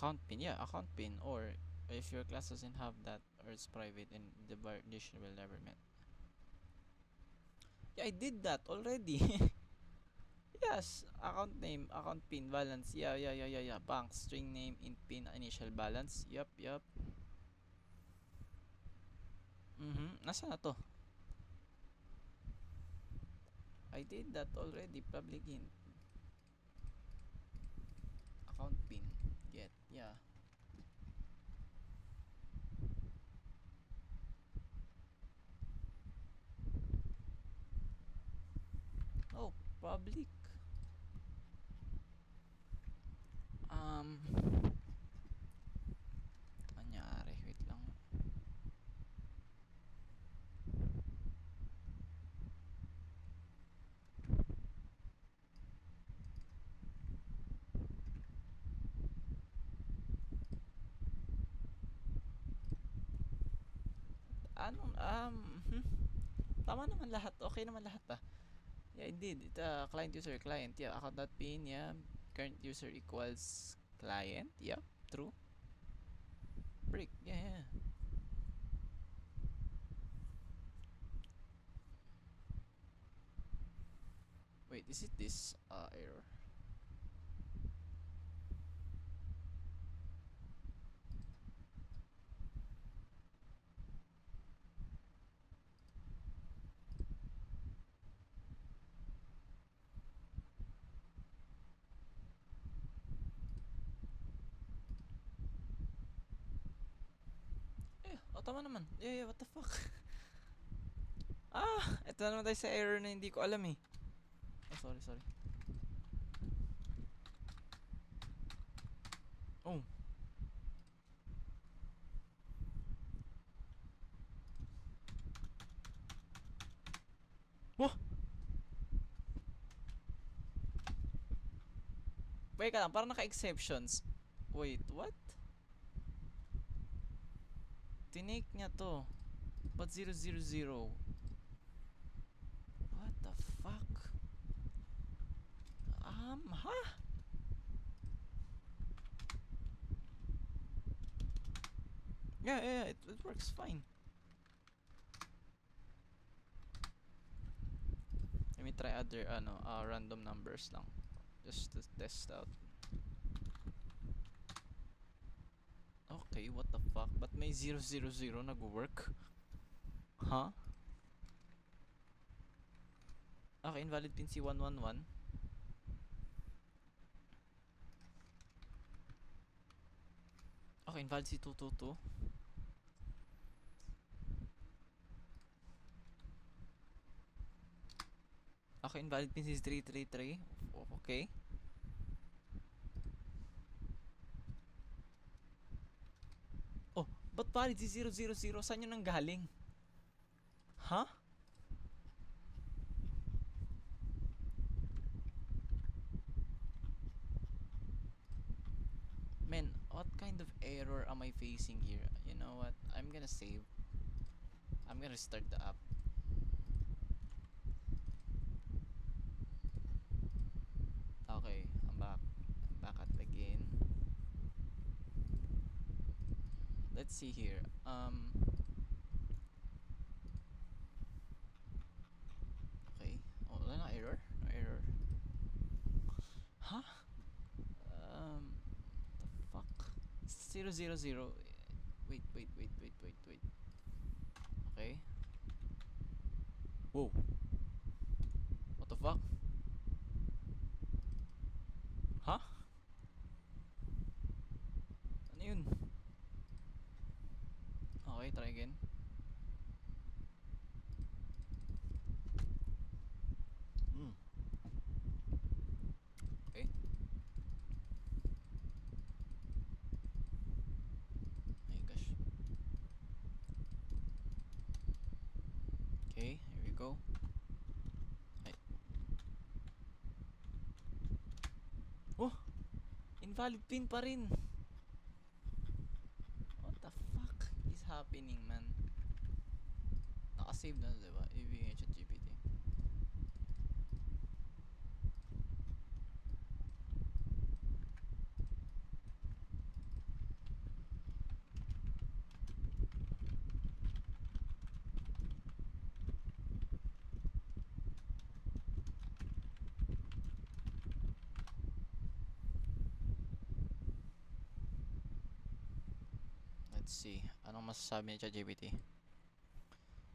Speaker 3: Account pin, yeah, account pin. Or if your class doesn't have that or it's private and the validation will never met. Yeah, I did that already. Yes, account name, account pin, balance. Yeah. Bank, string name, int pin, initial balance. Yup. Nasa na to? I did that already. Public int. Account pin. Get. Yeah. Oh, public. Anyari. Wait lang. Anong, tama naman lahat. Okay naman lahat ah. Yeah, indeed. It, client user client. Yeah, account.pin. Yeah, current user equals client. Yep, true. Break. Yeah. Wait, is it this error? Tama naman. Yeah, what the fuck? Ito na naman tayo sa error na hindi ko alam eh. Oh, sorry. Oh. Wah! Wait ka lang, parang naka-exceptions. Wait, what? Tinake niya to. Ba't 000? What the fuck? Ha? Yeah, it works fine. Let me try other, random numbers lang. Just to test out. Okay, what the fuck? Ba't may 000 nag-work? Huh? Okay, invalid pin si 111. Okay, invalid si 222. Okay, invalid pin si 333. Okay. Oh, ba't valid si 000? Saan yun nanggaling? Huh? Man, what kind of error am I facing here? You know what? I'm gonna save. I'm gonna restart the app. Okay, I'm back. I'm back at again. Let's see here. Okay. Oh, no error. No error. Huh? The fuck? 000. Wait. Okay. Whoa. What the fuck? Huh? Ano yun? Okay, try again. Mm. Okay. My gosh. Okay, here we go. Ay. Oh! Invalid pin pa rin! What the fuck is happening, man? Nakasave na, diba? Ibigay siya GPT. Let's see. Anong masasabi ni ChatGPT?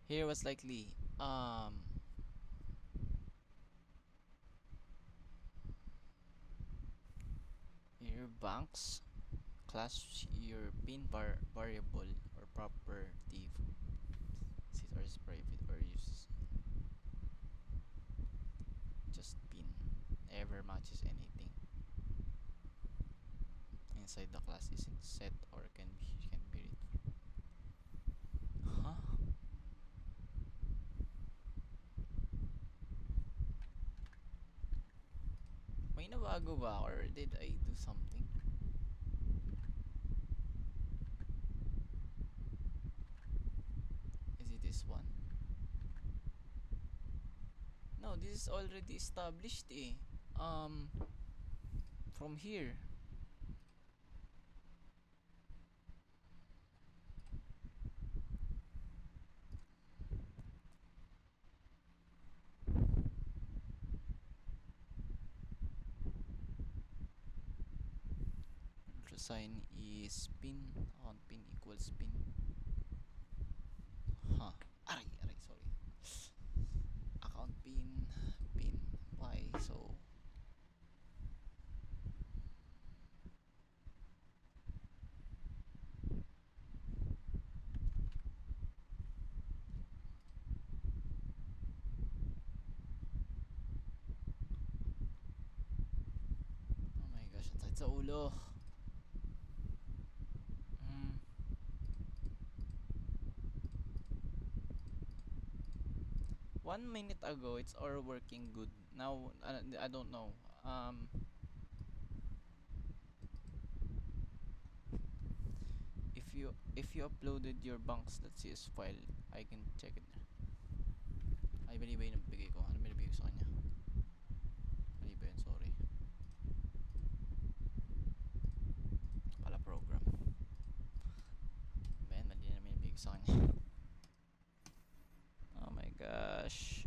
Speaker 3: Here was likely your banks class your pin variable or property is or is private or use just pin ever matches anything inside the class isn't set or can be read. Huh? May nabago ba or did I do something? Is it this one? No, this is already established eh. From here. Sign is pin on pin equals pin. Huh. Aray, sorry. Account pin, why so? Oh my gosh, ang sakit sa ulo. 1 minute ago, it's all working good. Now, I don't know. If you uploaded your banks.cs file, I can check it. Ay, mali ba yung nabigay ko? Ano binibigay ko sa kanya? Mali ba yun? Sorry. Pala program. Man, mali na naman binibigay ko sa kanya. Oh my gosh.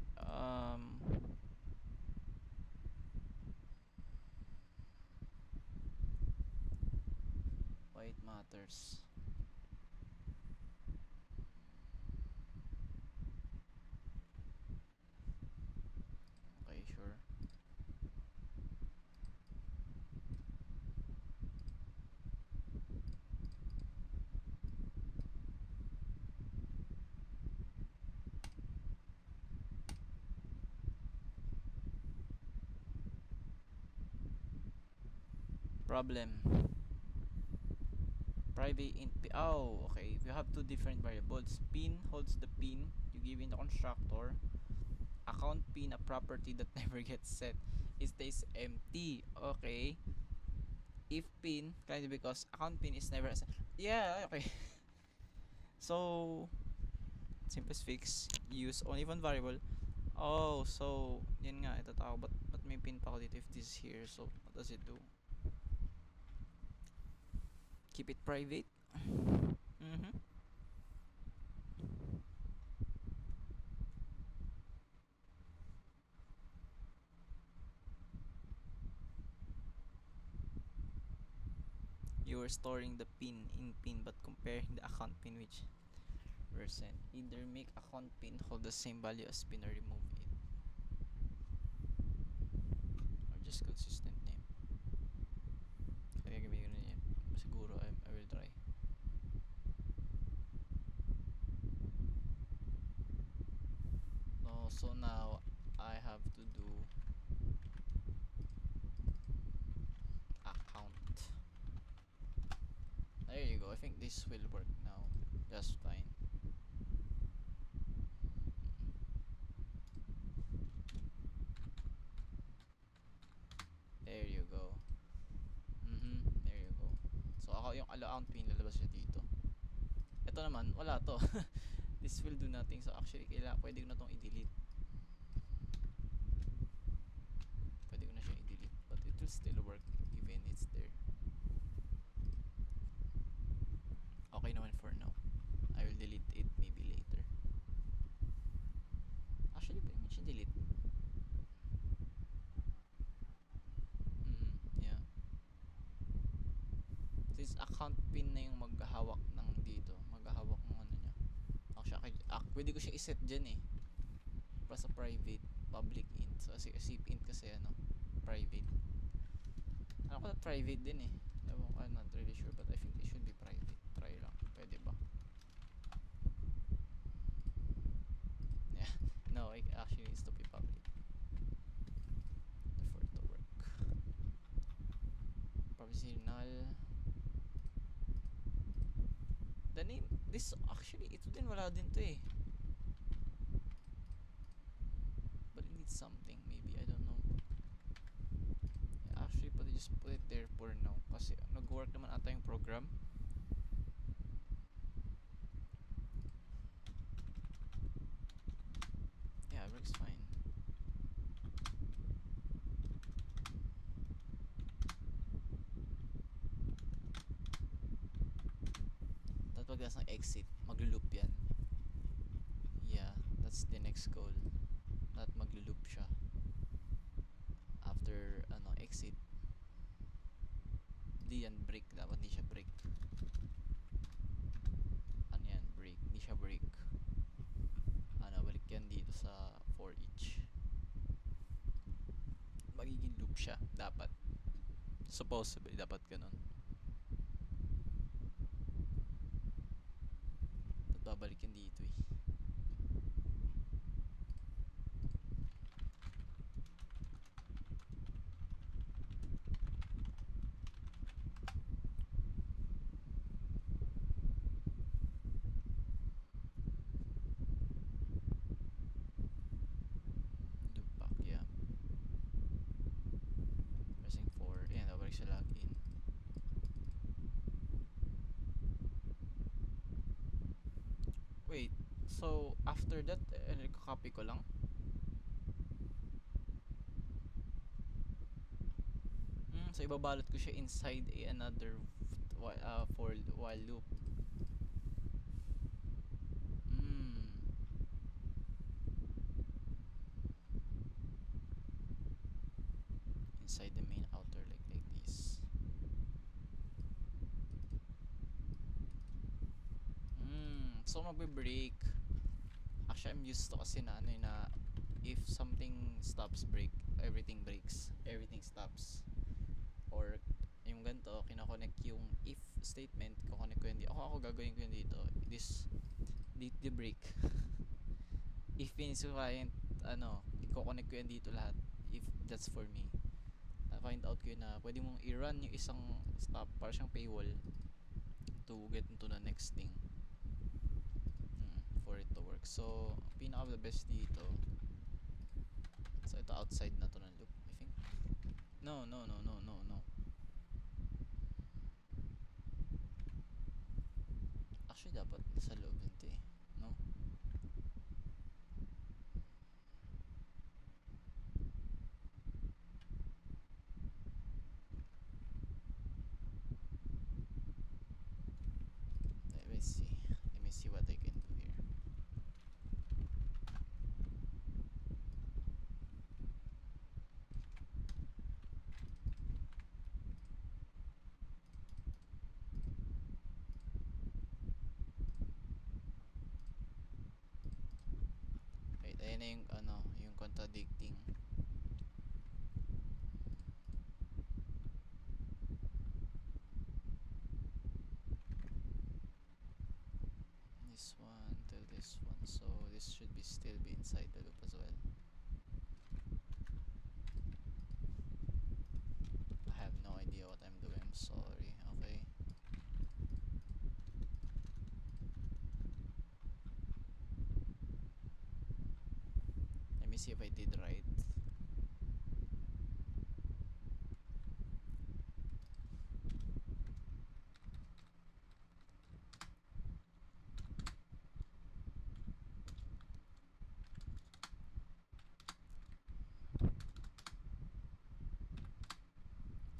Speaker 3: Why it matters. Okay, sure. Problem. Private int oh, okay. If you have two different variables, pin holds the pin you give in the constructor. Account pin, a property that never gets set, it stays empty. Okay. If pin, kind of because account pin is never yeah, okay. So simplest fix, use only one variable. Oh, so yun nga ito tao, but may pin pa ako dito if this is here. So what does it do? Keep it private. Mm-hmm. You are storing the pin in pin but comparing the account pin which percent. Either make account pin hold the same value as pin or remove it. Or just consistent name. Kaya gagawin ko na yan. Siguro I will try. No, so now I have to do account. There you go. I think this will work now just fine. There you go. There you go. So ako yung account pin lalabas siya dito. Ito naman wala to. This will do nothing. So actually pwede ko na tong i-delete. Pwede ko na siya i-delete, but it will still work even it's there. Okay naman for now. I will delete it maybe later. Actually, pwede mo siya delete. Yeah. Since account pin na yung maghahawak ng dito, maghahawak ng ano niya. Actually, pwede ko siya iset dyan eh. Para sa private, public int. So, zip int kasi ano, private. Alam ko na private din eh. Ewan ko, I'm not really sure, but I think it should be private. Try lang. Pwede ba? Yeah. No, it actually needs to be public. For it to work. Privacy null. The name, this actually, ito din wala din to eh. But it needs something, maybe, I don't know. Actually, pwede just put it there for now. Kasi nag-work naman ata yung program. Yeah, it works fine. Dapat pagkas ng exit, maglo-loop yan. Yeah, that's the next goal. Dapat maglo-loop siya. After, ano, exit. Hindi yan break. Dapat hindi siya break. Ano yan? Break. Hindi siya break. Ano, balik yan dito sa for each. Magiging loop siya. Dapat. Supposedly, dapat ganun. At babalik yan dito eh. Loop back, yeah. Pressing 4. Ayan, babalik siya login. Wait, so after that, copy ko lang? So ibabalot ko siya inside another for while loop. Inside the main outer like this. So magbe-break. Actually, I'm used to kasi na ano na if something stops break, everything breaks, everything stops. Or yung ganito, kinokonek yung if statement, kukonek ko yun dito. Ako gagawin ko yun dito. This the break. If client, ano, ikokonek ko yan dito lahat. If that's for me. Find out ko yun na pwede mong i-run yung isang stop para siyang paywall to get into the next thing. For it to work. So, pinaka the best dito. So, ito outside na to ng loop, I think. No. Actually, dapat sa loob din to eh. No? Ayan na yung ano, yung contradicting. This one to this one, so this should be still be inside the loop as well. I have no idea what I'm doing, I'm sorry. Okay. Let me see if I did right.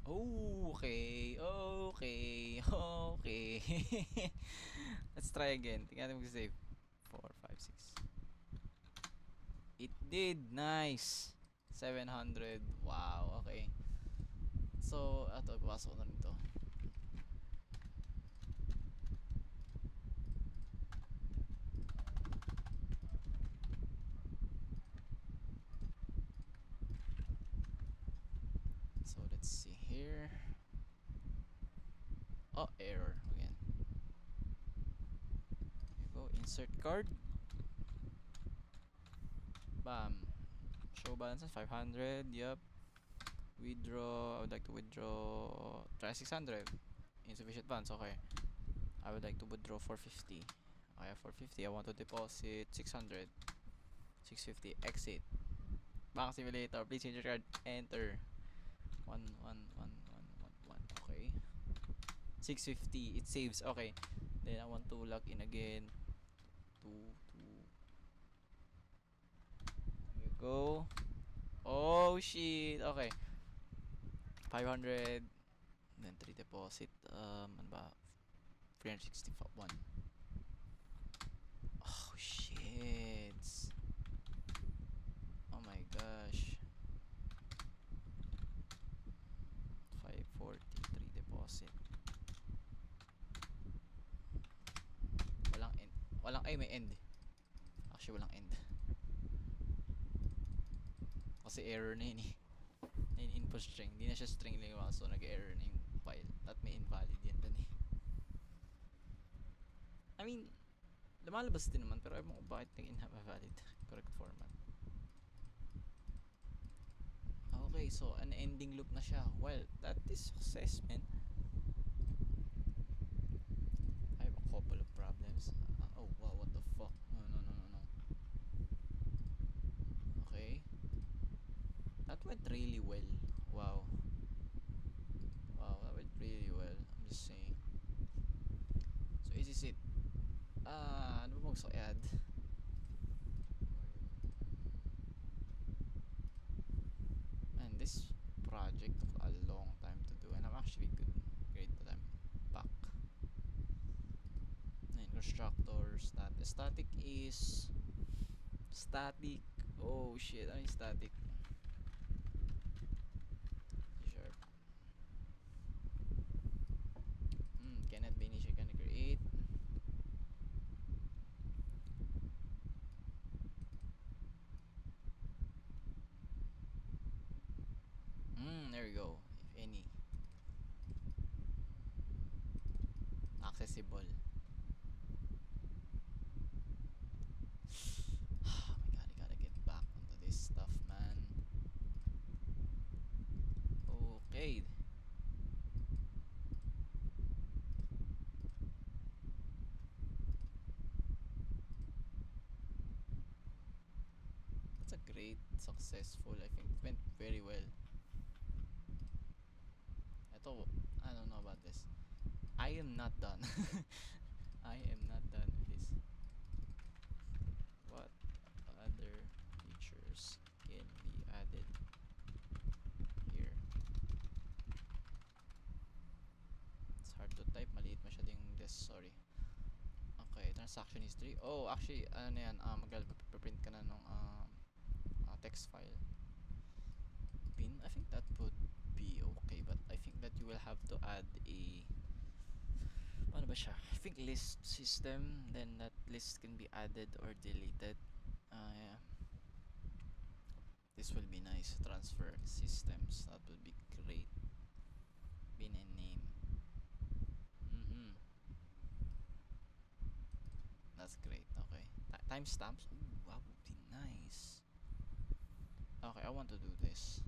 Speaker 3: Okay, okay, okay. Let's try again. Tingnan mo save. 4, 5, 6. It did. Nice. 700. Wow, okay. So, ato, pasok na rin to. So, let's see here. Oh, error again. Here we go. Insert card. Bam. Show balance is 500. Yup. Withdraw. I would like to withdraw. Try 600. Insufficient funds. Okay. I would like to withdraw 450. I have 450. I want to deposit 600. 650. Exit. Bank simulator. Please change your card. Enter. 11111. Okay. 650. It saves. Okay. Then I want to log in again. 2. Here you go. Oh shit. Okay. 500. Then 3 deposit. Ano ba? 361. Oh shit. Oh my gosh. 543 deposit. Walang end. Walang ay may end. Actually walang end. Kasi error na yun eh. Na yung input string. Hindi na siya string lang yung so nag-error na yung file. At may invalid yan dun eh. I mean, lumalabas din naman pero ewan ko bakit nag-invalid. Correct format. Okay, so an ending loop na siya. Well, that is success, man. I have a couple of problems. Oh, wow, what the fuck? No. Okay. That went really well. Wow. Wow, that went really well. I'm just saying. So, is this it? Ano ba gusto i-add? And this project took a long time to do and I'm actually great that I'm back. And constructor static is static. Oh shit, ano yung static? Sharp. Cannot be initial, can create. There we go. If any. Accessible. Oh my god, I gotta get back onto this stuff, man. Okay. That's a great, successful, I think. It went very well. Ito, I don't know about this. I am not done. I am not done with this. What other features can be added here? It's hard to type. Maliit masyado yung this. Sorry. Okay, transaction history. Oh, actually, ano na yan. Mag-print ka na nung text file. Pin? I think that would be okay. But I think that you will have to add a... Paano ba siya? I think list system. Then that list can be added or deleted. Yeah. This will be nice. Transfer systems. That would be great. Bin and name. Mm-hmm. That's great. Okay. Timestamps. Ooh, that would be nice. Okay, I want to do this.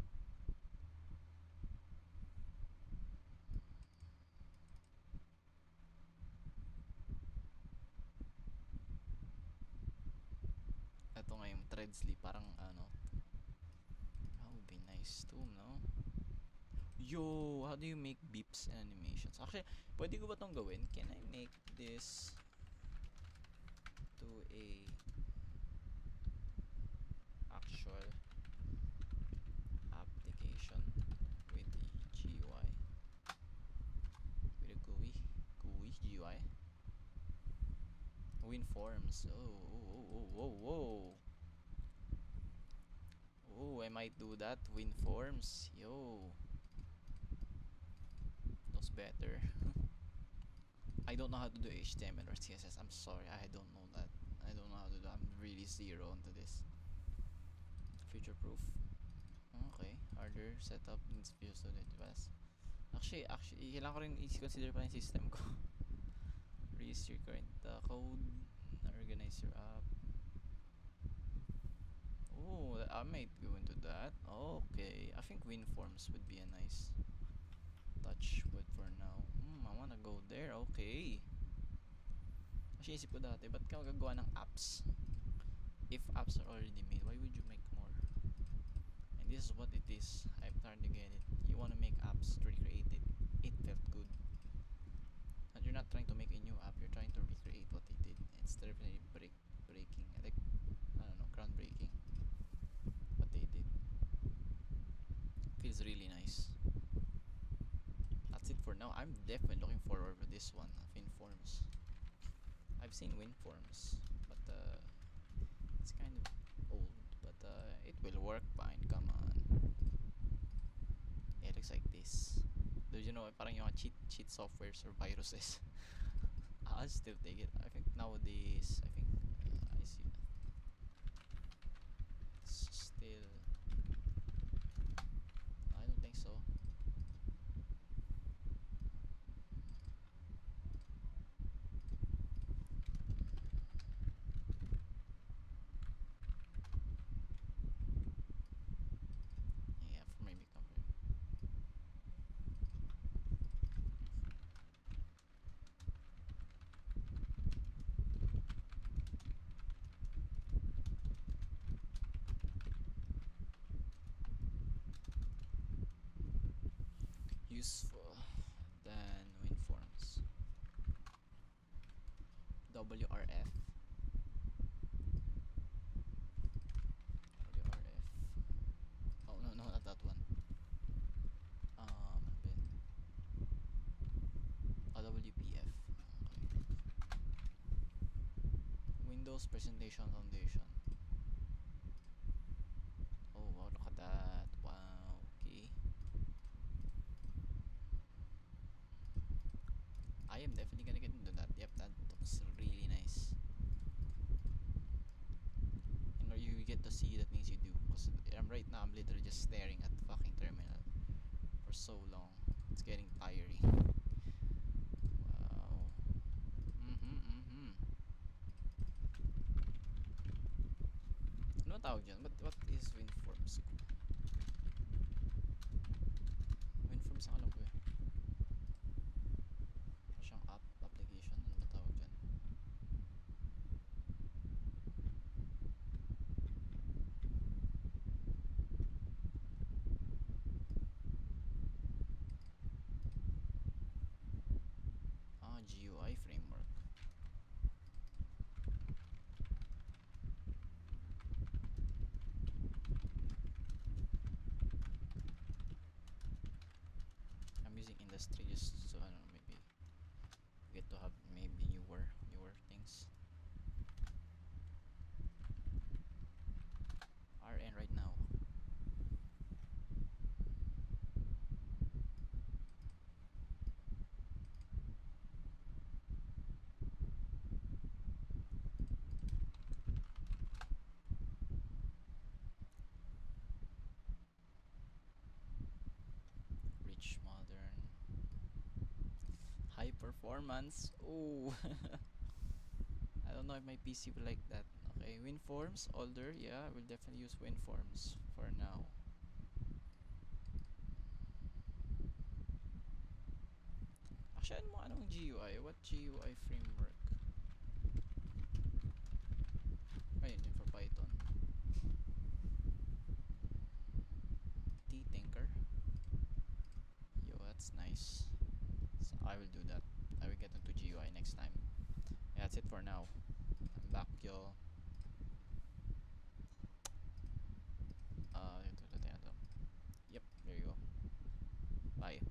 Speaker 3: Ito nga yung Threadsley. Parang ano. That would be nice too, no? Yo, how do you make beeps and animations? Actually, pwede ko ba tong gawin? Can I make this to a actual application with the GUI? With a GUI GUI? WinForms. Oh. Oh, I might do that. WinForms. Yo. That's better. I don't know how to do HTML or CSS. I'm sorry, I don't know that. I don't know how to do. I'm really zero into this. Future proof. Okay. Harder setup needs views to the device. Actually, kailangan ko rin i-consider pa yung system ko. Reuse your current code. Organize your app. Oh, I might go into that. Okay. I think WinForms would be a nice touch, but for now, I wanna go there. Okay. Kasi isip ko dati, ba't ka gagawa ng apps? If apps are already made, why would you make more? And this is what it is. I'm starting to get it. You wanna make apps to recreate it. It felt good. And you're not trying to make a new app, you're trying to recreate what they did. It's definitely breaking. Like, I don't know, groundbreaking. What they did. Feels really nice. That's it for now. I'm definitely looking forward to this one, WinForms. I've seen WinForms, but it's kind of old, but it will work fine. Come on. It looks like this. Do you know, parang yung cheat softwares or viruses. I'll still take it. I think nowadays, I see. It's still. I don't think so. Yeah, for maybe company. Useful than WinForms. WRF. WRF. Oh no, not that one. Ano ba yun? WPF. Okay. Windows Presentation Foundation. Oh wow, look at that. Wow. Okay. I am definitely gonna get into that. Yep, that looks really nice. And you get to see the things you do. Because right now I'm literally just staring at the fucking terminal for so long. It's getting tiring. Wow. Ano tawag dyan? What is WinForms? WinForms ang alam ko eh. Siyang application. Ano ba tawag dyan? GUI framework. I'm using industry just so I don't know, maybe get to have maybe newer things. RN right now. Performance. Oh. I don't know if my PC will like that. Okay, WinForms, older, yeah, I will definitely use WinForms for now. Actually, anong GUI? What GUI framework? Ayun, yun for Python. T-Tinker. Yo, that's nice. So I will do that. I will get into GUI next time. Yeah, that's it for now. I'm back, y'all.